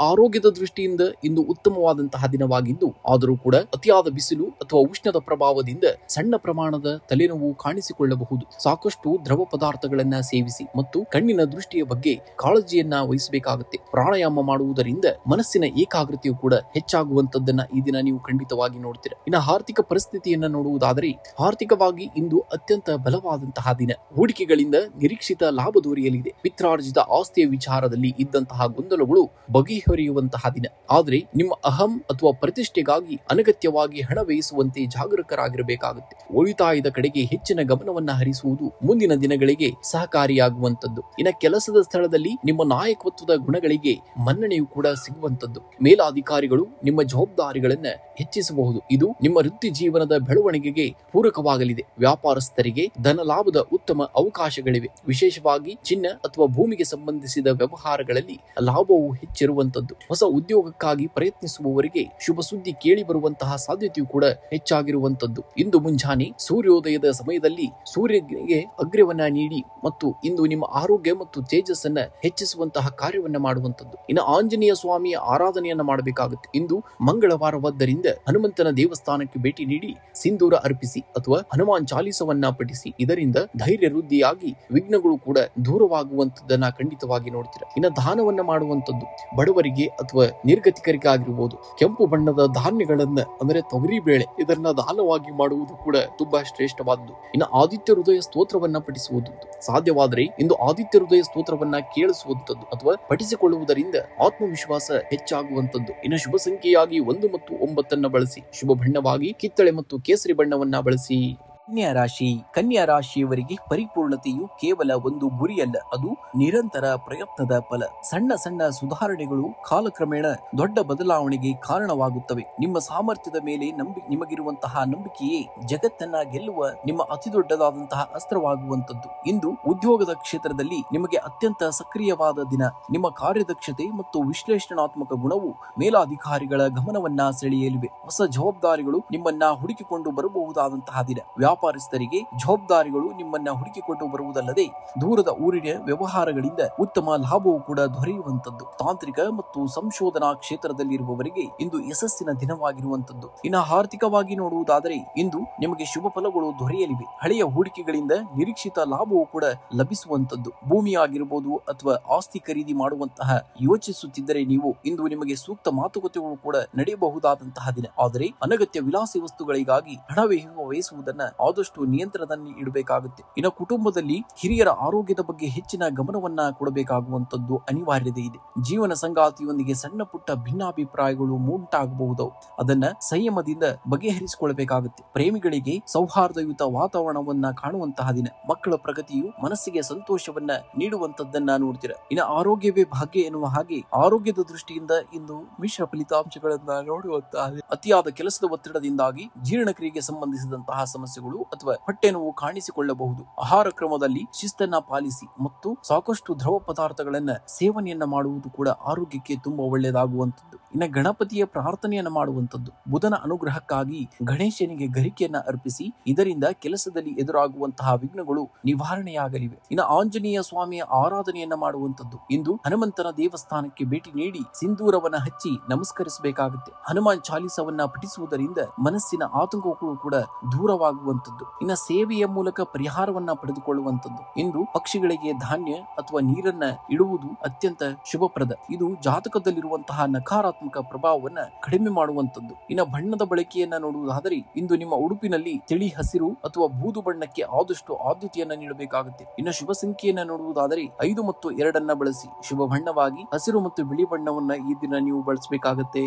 ಆರೋಗ್ಯದ ದೃಷ್ಟಿಯಿಂದ ಇಂದು ಉತ್ತಮವಾದಂತಹ ದಿನವಾಗಿದ್ದು, ಆದರೂ ಕೂಡ ಅತಿಯಾದ ಬಿಸಿಲು ಅಥವಾ ಉಷ್ಣದ ಪ್ರಭಾವದಿಂದ ಸಣ್ಣ ಪ್ರಮಾಣದ ತಲೆನೋವು ಕಾಣಿಸಿಕೊಳ್ಳಬಹುದು. ಸಾಕಷ್ಟು ದ್ರವ ಪದಾರ್ಥಗಳನ್ನ ಸೇವಿಸಿ ಮತ್ತು ಕಣ್ಣಿನ ದೃಷ್ಟಿಯ ಬಗ್ಗೆ ಕಾಳಜಿಯನ್ನ ವಹಿಸಬೇಕಾಗುತ್ತೆ. ಪ್ರಾಣಾಯಾಮ ಮಾಡುವುದರಿಂದ ಮನಸ್ಸಿನ ಏಕಾಗ್ರತೆಯು ಕೂಡ ಹೆಚ್ಚಾಗುವಂತದ್ದನ್ನ ಈ ದಿನ ನೀವು ಖಂಡಿತವಾಗಿ ನೋಡ್ತೀರಾ. ಆರ್ಥಿಕ ಪರಿಸ್ಥಿತಿಯನ್ನ ನೋಡುವುದಾದರೆ ಆರ್ಥಿಕವಾಗಿ ಇಂದು ಅತ್ಯಂತ ಬಲವಾದಂತಹ ದಿನ. ಹೂಡಿಕೆಗಳಿಂದ ನಿರೀಕ್ಷಿತ ಲಾಭ ದೊರೆಯಲಿದೆ. ಪಿತ್ರಾರ್ಜಿತ ಆಸ್ತಿಯ ವಿಚಾರದಲ್ಲಿ ಇದ್ದಂತಹ ಗೊಂದಲಗಳು ಬಗೆಹರಿಯುವಂತಹ ದಿನ. ಆದರೆ ನಿಮ್ಮ ಅಹಂ ಅಥವಾ ಪ್ರತಿಷ್ಠೆಗಾಗಿ ಅನಗತ್ಯವಾಗಿ ಹಣ ವ್ಯಯಿಸುವಂತೆ ಜಾಗರೂಕರಾಗಿರಬೇಕಾಗುತ್ತೆ. ಉಳಿತಾಯದ ಕಡೆಗೆ ಹೆಚ್ಚಿನ ಗಮನವನ್ನ ಹರಿಸುವುದು ಮುಂದಿನ ದಿನಗಳಿಗೆ ಸಹಕಾರಿಯಾಗುವಂತದ್ದು. ಕೆಲಸದ ಸ್ಥಳದಲ್ಲಿ ನಿಮ್ಮ ನಾಯಕತ್ವದ ಗುಣಗಳಿಗೆ ಮನ್ನಣೆಯು ಕೂಡ ಸಿಗುವಂತದ್ದು. ಮೇಲಾಧಿಕಾರಿಗಳು ನಿಮ್ಮ ಜವಾಬ್ದಾರಿಗಳನ್ನ ಹೆಚ್ಚಿಸಬಹುದು. ಇದು ನಿಮ್ಮ ವೃತ್ತಿ ಜೀವನದ ಬೆಳವಣಿಗೆಗೆ ಪೂರಕವಾಗಲಿದೆ. ವ್ಯಾಪಾರಸ್ಥರಿಗೆ ಧನ ಲಾಭದ ಉತ್ತಮ ಅವಕಾಶಗಳಿವೆ. ವಿಶೇಷವಾಗಿ ಚಿನ್ನ ಅಥವಾ ಭೂಮಿಗೆ ಸಂಬಂಧಿಸಿದ ವ್ಯವಹಾರಗಳಲ್ಲಿ ಲಾಭವು ಹೆಚ್ಚಿರುವಂತದ್ದು. ಹೊಸ ಉದ್ಯೋಗಕ್ಕಾಗಿ ಪ್ರಯತ್ನಿಸುವವರಿಗೆ ಶುಭ ಸುದ್ದಿ ಕೇಳಿ ಬರುವಂತಹ ಸಾಧ್ಯತೆಯು ಕೂಡ ಹೆಚ್ಚಾಗಿರುವಂತದ್ದು. ಇಂದು ಮುಂಜಾನೆ ಸೂರ್ಯೋದಯದ ಸಮಯದಲ್ಲಿ ಸೂರ್ಯನಿಗೆ ಅಗ್ರ್ಯವನ್ನ ನೀಡಿ ಮತ್ತು ಇಂದು ನಿಮ್ಮ ಆರೋಗ್ಯ ಮತ್ತು ತೇಜಸ್ಸನ್ನ ಹೆಚ್ಚಿಸುವಂತಹ ಕಾರ್ಯವನ್ನ ಮಾಡುವಂತದ್ದು. ಆಂಜನೇಯ ಸ್ವಾಮಿಯ ಆರಾಧನೆಯನ್ನ ಮಾಡಬೇಕಾಗುತ್ತೆ. ಇಂದು ಮಂಗಳವಾರವಾದ್ದರಿಂದ ಹನುಮಂತನ ದೇವಸ್ಥಾನಕ್ಕೆ ಭೇಟಿ ನೀಡಿ ಸಿಂಧೂರ ಅರ್ಪಿಸಿ ಅಥವಾ ಹನುಮಾನ್ ಚಾಲಿಸವನ್ನ ಪಠಿಸಿ. ಇದರಿಂದ ಧೈರ್ಯ ವೃದ್ಧಿಯಾಗಿ ವಿಘ್ನಗಳು ಕೂಡ ದೂರವಾಗುವಂತದ್ದನ್ನ ಖಂಡಿತವಾಗಿ ನೋಡ್ತೀರಾ. ದಾನವನ್ನ ಮಾಡುವಂತದ್ದು ಬಡವರಿಗೆ ಅಥವಾ ನಿರ್ಗತಿಕರಿಗಾಗಿರಬಹುದು. ಕೆಂಪು ಬಣ್ಣದ ಧಾನ್ಯಗಳನ್ನ ಅಂದರೆ ತೊಗರಿ ಬೇಳೆ ಇದನ್ನ ದಾನವಾಗಿ ಮಾಡುವುದು ಕೂಡ ತುಂಬಾ ಶ್ರೇಷ್ಠವಾದ್ದು. ಆದಿತ್ಯ ಹೃದಯ ಸ್ತೋತ್ರವನ್ನ ಪಠಿಸುವುದು ಸಾಧ್ಯವಾದರೆ ಇಂದು ಆದಿತ್ಯ ಹೃದಯ ಸ್ತೋತ್ರವನ್ನ ಕೇಳಿಸುವಂತದ್ದು ಅಥವಾ ಪಠಿಸಿಕೊಳ್ಳುವುದರಿಂದ ಆತ್ಮವಿಶ್ವಾಸ ಹೆಚ್ಚಾಗುವಂತದ್ದು. ಶುಭ ಸಂಖ್ಯೆಯಾಗಿ 1 ಮತ್ತು 9 ಬಳಸಿ. ಶುಭ ಬಣ್ಣವಾಗಿ ಕಿತ್ತಳೆ ಮತ್ತು ಕೇಸರಿ ಬಣ್ಣವನ್ನ ಬಳಸಿ. ಕನ್ಯಾ ರಾಶಿಯವರಿಗೆ ಪರಿಪೂರ್ಣತೆಯು ಕೇವಲ ಒಂದು ಗುರಿಯಲ್ಲ, ಅದು ನಿರಂತರ ಪ್ರಯತ್ನದ ಫಲ. ಸಣ್ಣ ಸಣ್ಣ ಸುಧಾರಣೆಗಳು ಕಾಲಕ್ರಮೇಣ ದೊಡ್ಡ ಬದಲಾವಣೆಗೆ ಕಾರಣವಾಗುತ್ತವೆ. ನಿಮ್ಮ ಸಾಮರ್ಥ್ಯದ ಮೇಲೆ ನಿಮಗಿರುವಂತಹ ನಂಬಿಕೆಯೇ ಜಗತ್ತನ್ನ ಗೆಲ್ಲುವ ನಿಮ್ಮ ಅತಿ ದೊಡ್ಡದಾದಂತಹ ಅಸ್ತ್ರವಾಗುವಂತದ್ದು. ಇಂದು ಉದ್ಯೋಗದ ಕ್ಷೇತ್ರದಲ್ಲಿ ನಿಮಗೆ ಅತ್ಯಂತ ಸಕ್ರಿಯವಾದ ದಿನ. ನಿಮ್ಮ ಕಾರ್ಯದಕ್ಷತೆ ಮತ್ತು ವಿಶ್ಲೇಷಣಾತ್ಮಕ ಗುಣವು ಮೇಲಾಧಿಕಾರಿಗಳ ಗಮನವನ್ನ ಸೆಳೆಯಲಿವೆ. ಹೊಸ ಜವಾಬ್ದಾರಿಗಳು ನಿಮ್ಮನ್ನ ಹುಡುಕಿಕೊಂಡು ಬರಬಹುದಾದಂತಹ ದಿನ. ವ್ಯಾಪಾರಸ್ಥರಿಗೆ ಜವಾಬ್ದಾರಿಗಳು ನಿಮ್ಮನ್ನ ಹುಡುಕಿಕೊಂಡು ಬರುವುದಲ್ಲದೆ ದೂರದ ಊರಿನ ವ್ಯವಹಾರಗಳಿಂದ ಉತ್ತಮ ಲಾಭವೂ ಕೂಡ ದೊರೆಯುವಂತದ್ದು. ತಾಂತ್ರಿಕ ಮತ್ತು ಸಂಶೋಧನಾ ಕ್ಷೇತ್ರದಲ್ಲಿರುವವರಿಗೆ ಇಂದು ಯಶಸ್ಸಿನ ದಿನವಾಗಿರುವಂತದ್ದು. ಆರ್ಥಿಕವಾಗಿ ನೋಡುವುದಾದರೆ ಇಂದು ನಿಮಗೆ ಶುಭ ಫಲಗಳು ದೊರೆಯಲಿವೆ. ಹಳೆಯ ಹೂಡಿಕೆಗಳಿಂದ ನಿರೀಕ್ಷಿತ ಲಾಭವೂ ಕೂಡ ಲಭಿಸುವಂತದ್ದು. ಭೂಮಿ ಆಗಿರಬಹುದು ಅಥವಾ ಆಸ್ತಿ ಖರೀದಿ ಮಾಡುವಂತಹ ಯೋಚಿಸುತ್ತಿದ್ದರೆ ನೀವು ಇಂದು ನಿಮಗೆ ಸೂಕ್ತ ಮಾತುಕತೆಗಳು ಕೂಡ ನಡೆಯಬಹುದಾದಂತಹ ದಿನ. ಆದರೆ ಅನಗತ್ಯ ವಿಲಾಸಿ ವಸ್ತುಗಳಿಗಾಗಿ ಹಣ ವಹಿಸುವುದನ್ನ ಆದಷ್ಟು ನಿಯಂತ್ರಣದಲ್ಲಿ ಇಡಬೇಕಾಗುತ್ತೆ. ಕುಟುಂಬದಲ್ಲಿ ಹಿರಿಯರ ಆರೋಗ್ಯದ ಬಗ್ಗೆ ಹೆಚ್ಚಿನ ಗಮನವನ್ನ ಕೊಡಬೇಕಾಗುವಂತದ್ದು ಅನಿವಾರ್ಯತೆ ಇದೆ. ಜೀವನ ಸಂಗಾತಿಯೊಂದಿಗೆ ಸಣ್ಣ ಪುಟ್ಟ ಭಿನ್ನಾಭಿಪ್ರಾಯಗಳು ಉಂಟಾಗಬಹುದು. ಅದನ್ನ ಸಂಯಮದಿಂದ ಬಗೆಹರಿಸಿಕೊಳ್ಳಬೇಕಾಗುತ್ತೆ. ಪ್ರೇಮಿಗಳಿಗೆ ಸೌಹಾರ್ದಯುತ ವಾತಾವರಣವನ್ನ ಕಾಣುವಂತಹ ದಿನ. ಮಕ್ಕಳ ಪ್ರಗತಿಯು ಮನಸ್ಸಿಗೆ ಸಂತೋಷವನ್ನ ನೀಡುವಂತದ್ದನ್ನ ನೋಡ್ತೀರಾ. ಆರೋಗ್ಯವೇ ಭಾಗ್ಯ ಎನ್ನುವ ಹಾಗೆ ಆರೋಗ್ಯದ ದೃಷ್ಟಿಯಿಂದ ಇಂದು ಮಿಶ್ರ ಫಲಿತಾಂಶಗಳನ್ನ ನೋಡುವಂತಹ ಅತಿಯಾದ ಕೆಲಸದ ಒತ್ತಡದಿಂದಾಗಿ ಜೀರ್ಣಕ್ರಿಯೆಗೆ ಸಂಬಂಧಿಸಿದಂತಹ ಸಮಸ್ಯೆಗಳು ಅಥವಾ ಹೊಟ್ಟೆ ನೋವು ಕಾಣಿಸಿಕೊಳ್ಳಬಹುದು. ಆಹಾರ ಕ್ರಮದಲ್ಲಿ ಶಿಸ್ತನ್ನ ಪಾಲಿಸಿ ಮತ್ತು ಸಾಕಷ್ಟು ದ್ರವ ಪದಾರ್ಥಗಳನ್ನ ಸೇವನೆಯನ್ನ ಮಾಡುವುದು ಕೂಡ ಆರೋಗ್ಯಕ್ಕೆ ತುಂಬಾ ಒಳ್ಳೆಯದಾಗುವಂತದ್ದು. ಗಣಪತಿಯ ಪ್ರಾರ್ಥನೆಯನ್ನ ಮಾಡುವಂತದ್ದು. ಬುಧನ ಅನುಗ್ರಹಕ್ಕಾಗಿ ಗಣೇಶನಿಗೆ ಗರಿಕೆಯನ್ನ ಅರ್ಪಿಸಿ. ಇದರಿಂದ ಕೆಲಸದಲ್ಲಿ ಎದುರಾಗುವಂತಹ ವಿಘ್ನಗಳು ನಿವಾರಣೆಯಾಗಲಿವೆ. ಆಂಜನೇಯ ಸ್ವಾಮಿಯ ಆರಾಧನೆಯನ್ನ ಮಾಡುವಂತದ್ದು. ಇಂದು ಹನುಮಂತನ ದೇವಸ್ಥಾನಕ್ಕೆ ಭೇಟಿ ನೀಡಿ ಸಿಂಧೂರವನ್ನ ಹಚ್ಚಿ ನಮಸ್ಕರಿಸಬೇಕಾಗುತ್ತೆ. ಹನುಮಾನ್ ಚಾಲಿಸವನ್ನ ಪಠಿಸುವುದರಿಂದ ಮನಸ್ಸಿನ ಆತಂಕಗಳು ಕೂಡ ದೂರವಾಗುವಂತ ಮಾಡುವಂಥದ್ದು. ಇನ್ನು ಸೇವೆಯ ಮೂಲಕ ಪರಿಹಾರವನ್ನ ಪಡೆದುಕೊಳ್ಳುವಂಥದ್ದು. ಇಂದು ಪಕ್ಷಿಗಳಿಗೆ ಧಾನ್ಯ ಅಥವಾ ನೀರನ್ನ ಇಡುವುದು ಅತ್ಯಂತ ಶುಭಪ್ರದ. ಇದು ಜಾತಕದಲ್ಲಿರುವಂತಹ ನಕಾರಾತ್ಮಕ ಪ್ರಭಾವವನ್ನ ಕಡಿಮೆ ಮಾಡುವಂಥದ್ದು. ಇನ್ನು ಬಣ್ಣದ ಬಳಕೆಯನ್ನ ನೋಡುವುದಾದರೆ ಇಂದು ನಿಮ್ಮ ಉಡುಪಿನಲ್ಲಿ ತಿಳಿ ಹಸಿರು ಅಥವಾ ಬೂದು ಬಣ್ಣಕ್ಕೆ ಆದಷ್ಟು ಆದ್ಯತೆಯನ್ನ ನೀಡಬೇಕಾಗುತ್ತೆ. ಇನ್ನು ಶುಭ ಸಂಖ್ಯೆಯನ್ನ ನೋಡುವುದಾದರೆ 5 ಮತ್ತು 2 ಬಳಸಿ. ಶುಭ ಬಣ್ಣವಾಗಿ ಹಸಿರು ಮತ್ತು ಬಿಳಿ ಬಣ್ಣವನ್ನ ಈ ದಿನ ನೀವು ಬಳಸಬೇಕಾಗತ್ತೆ.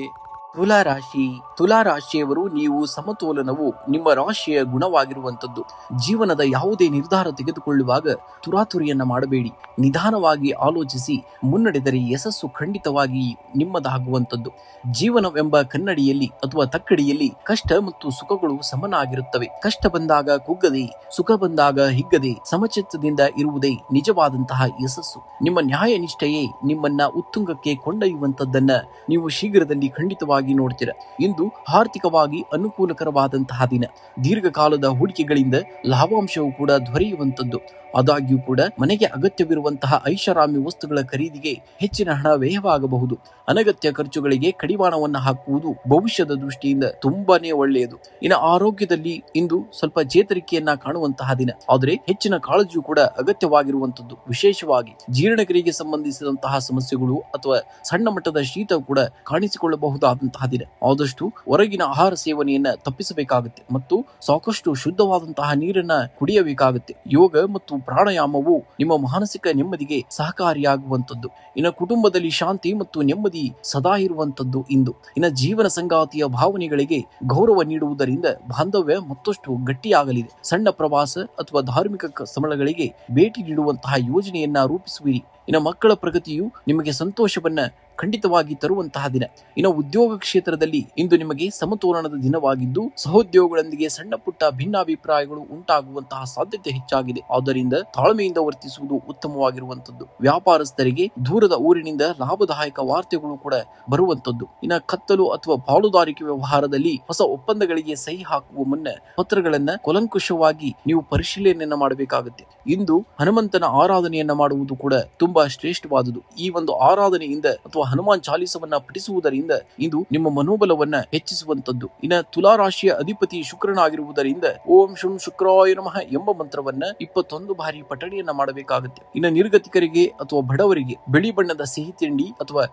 ತುಲಾ ರಾಶಿಯವರು ನೀವು ಸಮತೋಲನವು ನಿಮ್ಮ ರಾಶಿಯ ಗುಣವಾಗಿರುವಂತದ್ದು. ಜೀವನದ ಯಾವುದೇ ನಿರ್ಧಾರ ತೆಗೆದುಕೊಳ್ಳುವಾಗ ತುರಾತುರಿಯನ್ನ ಮಾಡಬೇಡಿ. ನಿಧಾನವಾಗಿ ಆಲೋಚಿಸಿ ಮುನ್ನಡೆದರೆ ಯಶಸ್ಸು ಖಂಡಿತವಾಗಿ ನಿಮ್ಮದಾಗುವಂತದ್ದು. ಜೀವನವೆಂಬ ಕನ್ನಡಿಯಲ್ಲಿ ಅಥವಾ ತಕ್ಕಡಿಯಲ್ಲಿ ಕಷ್ಟ ಮತ್ತು ಸುಖಗಳು ಸಮನಾಗಿರುತ್ತವೆ. ಕಷ್ಟ ಬಂದಾಗ ಕುಗ್ಗದೆ, ಸುಖ ಬಂದಾಗ ಹಿಗ್ಗದೆ ಸಮಚಿತ್ತದಿಂದ ಇರುವುದೇ ನಿಜವಾದಂತಹ ಯಶಸ್ಸು. ನಿಮ್ಮ ನ್ಯಾಯ ನಿಷ್ಠೆಯೇ ನಿಮ್ಮನ್ನ ಉತ್ತುಂಗಕ್ಕೆ ಕೊಂಡೊಯ್ಯುವಂತದ್ದನ್ನ ನೀವು ಶೀಘ್ರದಲ್ಲಿ ಖಂಡಿತವಾಗಿ ನೋಡ್ತೀರಾ. ಇಂದು ಆರ್ಥಿಕವಾಗಿ ಅನುಕೂಲಕರವಾದಂತಹ ದಿನ. ದೀರ್ಘಕಾಲದ ಹೂಡಿಕೆಗಳಿಂದ ಲಾಭಾಂಶವು ಕೂಡ ದೊರೆಯುವಂತದ್ದು. ಆದಾಗ್ಯೂ ಕೂಡ ಮನೆಗೆ ಅಗತ್ಯವಿರುವಂತಹ ಐಷಾರಾಮಿ ವಸ್ತುಗಳ ಖರೀದಿಗೆ ಹೆಚ್ಚಿನ ಹಣ ವ್ಯಯವಾಗಬಹುದು. ಅನಗತ್ಯ ಖರ್ಚುಗಳಿಗೆ ಕಡಿವಾಣವನ್ನು ಹಾಕುವುದು ಭವಿಷ್ಯದ ದೃಷ್ಟಿಯಿಂದ ತುಂಬಾನೇ ಒಳ್ಳೆಯದು. ಇನ್ನು ಆರೋಗ್ಯದಲ್ಲಿ ಇಂದು ಸ್ವಲ್ಪ ಚೇತರಿಕೆಯನ್ನ ಕಾಣುವಂತಹ ದಿನ. ಆದರೆ ಹೆಚ್ಚಿನ ಕಾಳಜಿಯೂ ಕೂಡ ಅಗತ್ಯವಾಗಿರುವಂತದ್ದು. ವಿಶೇಷವಾಗಿ ಜೀರ್ಣಕ್ರಿಯೆಗೆ ಸಂಬಂಧಿಸಿದಂತಹ ಸಮಸ್ಯೆಗಳು ಅಥವಾ ಸಣ್ಣ ಮಟ್ಟದ ಶೀತ ಕೂಡ ಕಾಣಿಸಿಕೊಳ್ಳಬಹುದಾದಂತಹ ದಿನ. ಆದಷ್ಟು ಹೊರಗಿನ ಆಹಾರ ಸೇವನೆಯನ್ನ ತಪ್ಪಿಸಬೇಕಾಗುತ್ತೆ ಮತ್ತು ಸಾಕಷ್ಟು ಶುದ್ಧವಾದಂತಹ ನೀರನ್ನ ಕುಡಿಯಬೇಕಾಗುತ್ತೆ. ಯೋಗ ಮತ್ತು ಪ್ರಾಣಾಯಾಮವು ನಿಮ್ಮ ಮಾನಸಿಕ ನೆಮ್ಮದಿಗೆ ಸಹಕಾರಿಯಾಗುವಂತದ್ದು. ಇನ್ನು ಕುಟುಂಬದಲ್ಲಿ ಶಾಂತಿ ಮತ್ತು ನೆಮ್ಮದಿ ಸದಾ ಇರುವಂತದ್ದು ಇಂದು. ಇನ್ನು ಜೀವನ ಸಂಗಾತಿಯ ಭಾವನೆಗಳಿಗೆ ಗೌರವ ನೀಡುವುದರಿಂದ ಬಾಂಧವ್ಯ ಮತ್ತಷ್ಟು ಗಟ್ಟಿಯಾಗಲಿದೆ. ಸಣ್ಣ ಪ್ರವಾಸ ಅಥವಾ ಧಾರ್ಮಿಕ ಸ್ಥಳಗಳಿಗೆ ಭೇಟಿ ನೀಡುವಂತಹ ಯೋಜನೆಯನ್ನ ರೂಪಿಸುವಿರಿ. ಇನ್ನು ಮಕ್ಕಳ ಪ್ರಗತಿಯು ನಿಮಗೆ ಸಂತೋಷವನ್ನ ಖಂಡಿತವಾಗಿ ತರುವಂತಹ ದಿನ. ಇನ್ನು ಉದ್ಯೋಗ ಕ್ಷೇತ್ರದಲ್ಲಿ ಇಂದು ನಿಮಗೆ ಸಮತೋಲನದ ದಿನವಾಗಿದ್ದು ಸಹೋದ್ಯೋಗಿಗಳೊಂದಿಗೆ ಸಣ್ಣ ಪುಟ್ಟ ಭಿನ್ನಾಭಿಪ್ರಾಯಗಳು ಉಂಟಾಗುವಂತಹ ಸಾಧ್ಯತೆ ಹೆಚ್ಚಾಗಿದೆ. ಆದ್ದರಿಂದ ತಾಳ್ಮೆಯಿಂದ ವರ್ತಿಸುವುದು ಉತ್ತಮವಾಗಿರುವಂತದ್ದು. ವ್ಯಾಪಾರಸ್ಥರಿಗೆ ದೂರದ ಊರಿನಿಂದ ಲಾಭದಾಯಕ ವಾರ್ತೆಗಳು ಕೂಡ ಬರುವಂತದ್ದು. ಇನ್ನು ಕತ್ತಲು ಅಥವಾ ಪಾಲುದಾರಿಕೆ ವ್ಯವಹಾರದಲ್ಲಿ ಹೊಸ ಒಪ್ಪಂದಗಳಿಗೆ ಸಹಿ ಹಾಕುವ ಮುನ್ನ ಪತ್ರಗಳನ್ನ ಕೂಲಂಕುಷವಾಗಿ ನೀವು ಪರಿಶೀಲನೆಯನ್ನ ಮಾಡಬೇಕಾಗುತ್ತೆ. ಇಂದು ಹನುಮಂತನ ಆರಾಧನೆಯನ್ನ ಮಾಡುವುದು ಕೂಡ ತುಂಬಾ ಶ್ರೇಷ್ಠವಾದುದು. ಈ ಒಂದು ಆರಾಧನೆಯಿಂದ ಅಥವಾ ಹನುಮಾನ್ ಚಾಲಿಸವನ್ನ ಪಠಿಸುವುದರಿಂದ ಇದು ನಿಮ್ಮ ಮನೋಬಲವನ್ನ ಹೆಚ್ಚಿಸುವಂತದ್ದು. ಇನ್ನು ತುಲಾ ರಾಶಿಯ ಅಧಿಪತಿ ಶುಕ್ರನಾಗಿರುವುದರಿಂದ ಓಂ ಶುಂ ಶುಕ್ರಾಯ ನಮಃ ಎಂಬ ಮಂತ್ರವನ್ನ 21 ಬಾರಿ ಪಠಣೆಯನ್ನ ಮಾಡಬೇಕಾಗುತ್ತೆ. ಇನ್ನು ನಿರ್ಗತಿಕರಿಗೆ ಅಥವಾ ಬಡವರಿಗೆ ಬಿಳಿ ಬಣ್ಣದ ಸಿಹಿ ತಿಂಡಿ ಅಥವಾ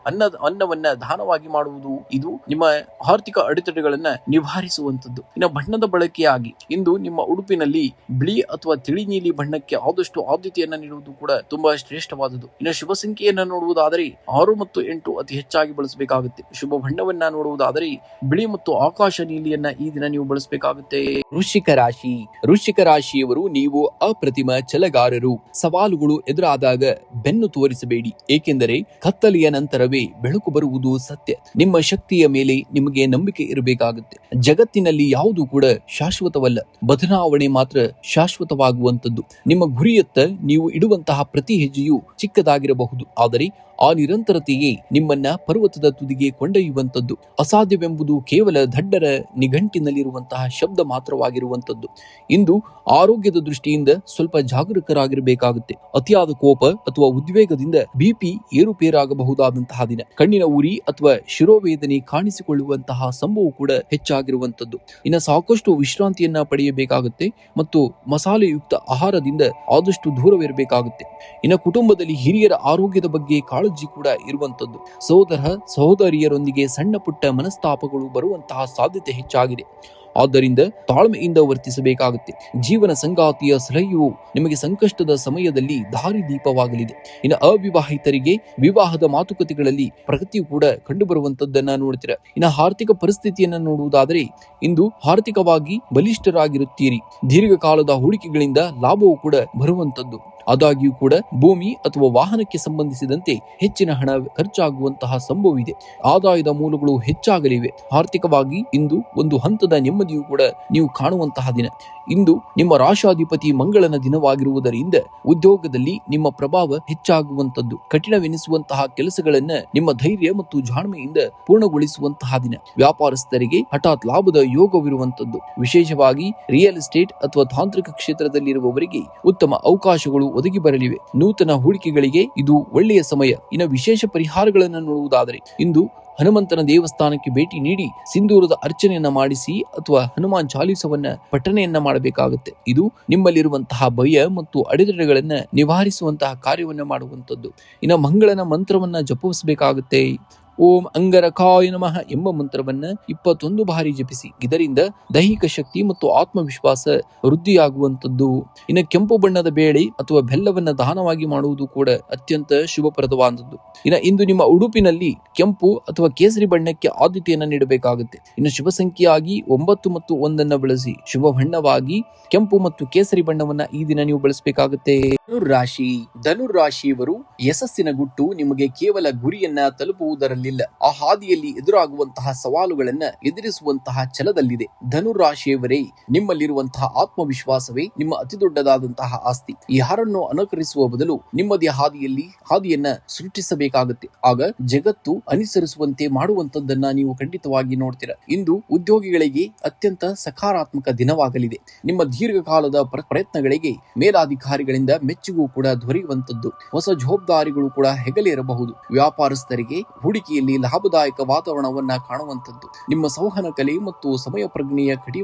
ಅನ್ನವನ್ನ ದಾನವಾಗಿ ಮಾಡುವುದು ಇದು ನಿಮ್ಮ ಆರ್ಥಿಕ ಅಡೆತಡೆಗಳನ್ನ ನಿವಾರಿಸುವಂತದ್ದು. ಇನ್ನು ಬಣ್ಣದ ಬಳಕೆಯಾಗಿ ಇಂದು ನಿಮ್ಮ ಉಡುಪಿನಲ್ಲಿ ಬಿಳಿ ಅಥವಾ ತಿಳಿ ನೀಲಿ ಬಣ್ಣಕ್ಕೆ ಆದಷ್ಟು ಆದ್ಯತೆಯನ್ನ ನೀಡುವುದು ಕೂಡ ತುಂಬಾ ಶ್ರೇಷ್ಠವಾದುದು. ಇನ್ನು ಶುಭ ಸಂಖ್ಯೆಯನ್ನ ನೋಡುವುದಾದರೆ 6 ಮತ್ತು 8 ಅತಿ ಹೆಚ್ಚಾಗಿ ಬಳಸಬೇಕಾಗುತ್ತೆ. ಶುಭ ಬಣ್ಣವನ್ನ ನೋಡುವುದಾದರೆ ಬಿಳಿ ಮತ್ತು ಆಕಾಶ ನೀಲಿಯನ್ನ ಈ ದಿನ ನೀವು ಬಳಸಬೇಕಾಗುತ್ತೆ. ವೃಶ್ಚಿಕ ರಾಶಿಯವರು ನೀವು ಅಪ್ರತಿಮ ಛಲಗಾರರು. ಸವಾಲುಗಳು ಎದುರಾದಾಗ ಬೆನ್ನು ತೋರಿಸಬೇಡಿ, ಏಕೆಂದರೆ ಕತ್ತಲೆಯ ನಂತರವೇ ಬೆಳಕು ಬರುವುದು ಸತ್ಯ. ನಿಮ್ಮ ಶಕ್ತಿಯ ಮೇಲೆ ನಿಮಗೆ ನಂಬಿಕೆ ಇರಬೇಕಾಗುತ್ತೆ. ಜಗತ್ತಿನಲ್ಲಿ ಯಾವುದು ಕೂಡ ಶಾಶ್ವತವಲ್ಲ, ಬದಲಾವಣೆ ಮಾತ್ರ ಶಾಶ್ವತವಾಗುವಂತದ್ದು. ನಿಮ್ಮ ಗುರಿಯತ್ತ ನೀವು ಇಡುವಂತಹ ಪ್ರತಿ ಹೆಜ್ಜೆಯು ಚಿಕ್ಕದಾಗಿರಬಹುದು, ಆದರೆ ಆ ನಿರಂತರತೆಯೇ ನಿಮ್ಮನ್ನ ಪರ್ವತದ ತುದಿಗೆ ಕೊಂಡೊಯ್ಯುವಂತದ್ದು. ಅಸಾಧ್ಯವೆಂಬುದು ಕೇವಲ ದಡ್ಡರ ನಿಘಂಟಿನಲ್ಲಿರುವಂತಹ ಶಬ್ದ ಮಾತ್ರವಾಗಿರುವಂತದ್ದು. ಇಂದು ಆರೋಗ್ಯದ ದೃಷ್ಟಿಯಿಂದ ಸ್ವಲ್ಪ ಜಾಗರೂಕರಾಗಿರಬೇಕಾಗುತ್ತೆ. ಅತಿಯಾದ ಕೋಪ ಅಥವಾ ಉದ್ವೇಗದಿಂದ ಬಿಪಿ ಏರುಪೇರಾಗಬಹುದಾದಂತಹ ದಿನ. ಕಣ್ಣಿನ ಉರಿ ಅಥವಾ ಶಿರೋವೇದನೆ ಕಾಣಿಸಿಕೊಳ್ಳುವಂತಹ ಸಂಭವ ಕೂಡ ಹೆಚ್ಚಾಗಿರುವಂತದ್ದು. ಇನ್ನು ಸಾಕಷ್ಟು ವಿಶ್ರಾಂತಿಯನ್ನ ಪಡೆಯಬೇಕಾಗುತ್ತೆ ಮತ್ತು ಮಸಾಲೆಯುಕ್ತ ಆಹಾರದಿಂದ ಆದಷ್ಟು ದೂರವಿರಬೇಕಾಗುತ್ತೆ. ಇನ್ನು ಕುಟುಂಬದಲ್ಲಿ ಹಿರಿಯರ ಆರೋಗ್ಯದ ಬಗ್ಗೆ ಕಾಳಜಿ ಕೂಡ ಇರುವಂತದ್ದು. ಸಹೋದರಿಯರೊಂದಿಗೆ ಸಣ್ಣ ಪುಟ್ಟ ಮನಸ್ತಾಪಗಳು ಬರುವಂತಹ ಸಾಧ್ಯತೆ ಹೆಚ್ಚಾಗಿದೆ. ಆದ್ದರಿಂದ ತಾಳ್ಮೆಯಿಂದ ವರ್ತಿಸಬೇಕಾಗುತ್ತೆ. ಜೀವನ ಸಂಗಾತಿಯ ಸಲಹೆಯು ನಿಮಗೆ ಸಂಕಷ್ಟದ ಸಮಯದಲ್ಲಿ ದಾರಿದೀಪವಾಗಲಿದೆ. ಇನ್ನು ಅವಿವಾಹಿತರಿಗೆ ವಿವಾಹದ ಮಾತುಕತೆಗಳಲ್ಲಿ ಪ್ರಗತಿಯು ಕೂಡ ಕಂಡುಬರುವಂತದ್ದನ್ನ ನೋಡ್ತೀರಾ. ಇನ್ನು ಆರ್ಥಿಕ ಪರಿಸ್ಥಿತಿಯನ್ನ ನೋಡುವುದಾದರೆ ಇಂದು ಆರ್ಥಿಕವಾಗಿ ಬಲಿಷ್ಠರಾಗಿರುತ್ತೀರಿ. ದೀರ್ಘಕಾಲದ ಹೂಡಿಕೆಗಳಿಂದ ಲಾಭವೂ ಕೂಡ ಬರುವಂತದ್ದು. ಆದಾಗ್ಯೂ ಕೂಡ ಭೂಮಿ ಅಥವಾ ವಾಹನಕ್ಕೆ ಸಂಬಂಧಿಸಿದಂತೆ ಹೆಚ್ಚಿನ ಹಣ ಖರ್ಚಾಗುವಂತಹ ಸಂಭವವಿದೆ. ಆದಾಯದ ಮೂಲಗಳು ಹೆಚ್ಚಾಗಲಿವೆ. ಆರ್ಥಿಕವಾಗಿ ಇಂದು ಒಂದು ಹಂತದ ನೆಮ್ಮದಿಯೂ ಕೂಡ ನೀವು ಕಾಣುವಂತಹ ದಿನ. ಇಂದು ನಿಮ್ಮ ರಾಶಾಧಿಪತಿ ಮಂಗಳನ ದಿನವಾಗಿರುವುದರಿಂದ ಉದ್ಯೋಗದಲ್ಲಿ ನಿಮ್ಮ ಪ್ರಭಾವ ಹೆಚ್ಚಾಗುವಂತದ್ದು. ಕಠಿಣವೆನಿಸುವಂತಹ ಕೆಲಸಗಳನ್ನ ನಿಮ್ಮ ಧೈರ್ಯ ಮತ್ತು ಜಾಣ್ಮೆಯಿಂದ ಪೂರ್ಣಗೊಳಿಸುವಂತಹ ದಿನ. ವ್ಯಾಪಾರಸ್ಥರಿಗೆ ಹಠಾತ್ ಲಾಭದ ಯೋಗವಿರುವಂತದ್ದು. ವಿಶೇಷವಾಗಿ ರಿಯಲ್ ಎಸ್ಟೇಟ್ ಅಥವಾ ತಾಂತ್ರಿಕ ಕ್ಷೇತ್ರದಲ್ಲಿರುವವರಿಗೆ ಉತ್ತಮ ಅವಕಾಶಗಳು ಒದಗಿ ಬರಲಿವೆ. ನೂತನ ಹೂಡಿಕೆಗಳಿಗೆ ಇದು ಒಳ್ಳೆಯ ಸಮಯ. ಇನ್ನು ವಿಶೇಷ ಪರಿಹಾರಗಳನ್ನು ನೋಡುವುದಾದರೆ ಇಂದು ಹನುಮಂತನ ದೇವಸ್ಥಾನಕ್ಕೆ ಭೇಟಿ ನೀಡಿ ಸಿಂಧೂರದ ಅರ್ಚನೆಯನ್ನ ಮಾಡಿಸಿ ಅಥವಾ ಹನುಮಾನ್ ಚಾಲೀಸವನ್ನ ಪಠಣೆಯನ್ನ ಮಾಡಬೇಕಾಗುತ್ತೆ. ಇದು ನಿಮ್ಮಲ್ಲಿರುವಂತಹ ಭಯ ಮತ್ತು ಅಡೆತಡೆಗಳನ್ನ ನಿವಾರಿಸುವಂತಹ ಕಾರ್ಯವನ್ನ ಮಾಡುವಂಥದ್ದು. ಇನ್ನು ಮಂಗಳನ ಮಂತ್ರವನ್ನ ಜಪಿಸಬೇಕಾಗುತ್ತೆ. ಓಂ ಅಂಗರಕಾಯ ನಮಃ ಎಂಬ ಮಂತ್ರವನ್ನ 21 ಬಾರಿ ಜಪಿಸಿ. ಇದರಿಂದ ದೈಹಿಕ ಶಕ್ತಿ ಮತ್ತು ಆತ್ಮವಿಶ್ವಾಸ ವೃದ್ಧಿಯಾಗುವಂಥದ್ದು. ಇನ್ನು ಕೆಂಪು ಬಣ್ಣದ ಬೇಳೆ ಅಥವಾ ಬೆಲ್ಲವನ್ನ ದಾನವಾಗಿ ಮಾಡುವುದು ಕೂಡ ಅತ್ಯಂತ ಶುಭಪ್ರದವಾದದ್ದು. ಇಂದು ನಿಮ್ಮ ಉಡುಪಿನಲ್ಲಿ ಕೆಂಪು ಅಥವಾ ಕೇಸರಿ ಬಣ್ಣಕ್ಕೆ ಆದ್ಯತೆಯನ್ನ ನೀಡಬೇಕಾಗುತ್ತೆ. ಇನ್ನು ಶುಭ ಸಂಖ್ಯೆಯಾಗಿ 9 ಮತ್ತು 1 ಬಳಸಿ. ಶುಭ ಬಣ್ಣವಾಗಿ ಕೆಂಪು ಮತ್ತು ಕೇಸರಿ ಬಣ್ಣವನ್ನ ಈ ದಿನ ನೀವು ಬಳಸಬೇಕಾಗುತ್ತೆ. ಧನುರಾಶಿಯವರು ಯಶಸ್ಸಿನ ಗುಟ್ಟು ನಿಮಗೆ ಕೇವಲ ಗುರಿಯನ್ನ ತಲುಪುವುದರಲ್ಲಿಲ್ಲ, ಆ ಹಾದಿಯಲ್ಲಿ ಎದುರಾಗುವಂತಹ ಸವಾಲುಗಳನ್ನ ಎದುರಿಸುವಂತಹ ಛಲದಲ್ಲಿದೆ. ಧನುರಾಶಿಯವರೇ, ನಿಮ್ಮಲ್ಲಿರುವಂತಹ ಆತ್ಮವಿಶ್ವಾಸವೇ ನಿಮ್ಮ ಅತಿ ದೊಡ್ಡದಾದಂತಹ ಆಸ್ತಿ. ಯಾರನ್ನು ಅನುಕರಿಸುವ ಬದಲು ನಿಮ್ಮದೇ ಹಾದಿಯನ್ನ ಸೃಷ್ಟಿಸಬೇಕಾಗುತ್ತೆ. ಆಗ ಜಗತ್ತು ಅನುಸರಿಸುವಂತೆ ಮಾಡುವಂತದ್ದನ್ನ ನೀವು ಖಂಡಿತವಾಗಿ ನೋಡ್ತೀರಾ. ಇಂದು ಉದ್ಯೋಗಿಗಳಿಗೆ ಅತ್ಯಂತ ಸಕಾರಾತ್ಮಕ ದಿನವಾಗಲಿದೆ. ನಿಮ್ಮ ದೀರ್ಘಕಾಲದ ಪ್ರಯತ್ನಗಳಿಗೆ ಮೇಲಾಧಿಕಾರಿಗಳಿಂದ ಮೆಚ್ಚುಗೂ ಕೂಡ ದೊರೆಯುವಂತದ್ದು. ಹೊಸ ಜವಾಬ್ದಾರಿಗಳು ಕೂಡ ಹೆಗಲೇರಬಹುದು. ವ್ಯಾಪಾರಸ್ಥರಿಗೆ ಹೂಡಿಕೆಯಲ್ಲಿ ಲಾಭದಾಯಕ ವಾತಾವರಣವನ್ನ ಕಾಣುವಂತದ್ದು. ನಿಮ್ಮ ಸಂವಹನ ಕಲೆ ಮತ್ತು ಸಮಯ ಪ್ರಜ್ಞೆಯ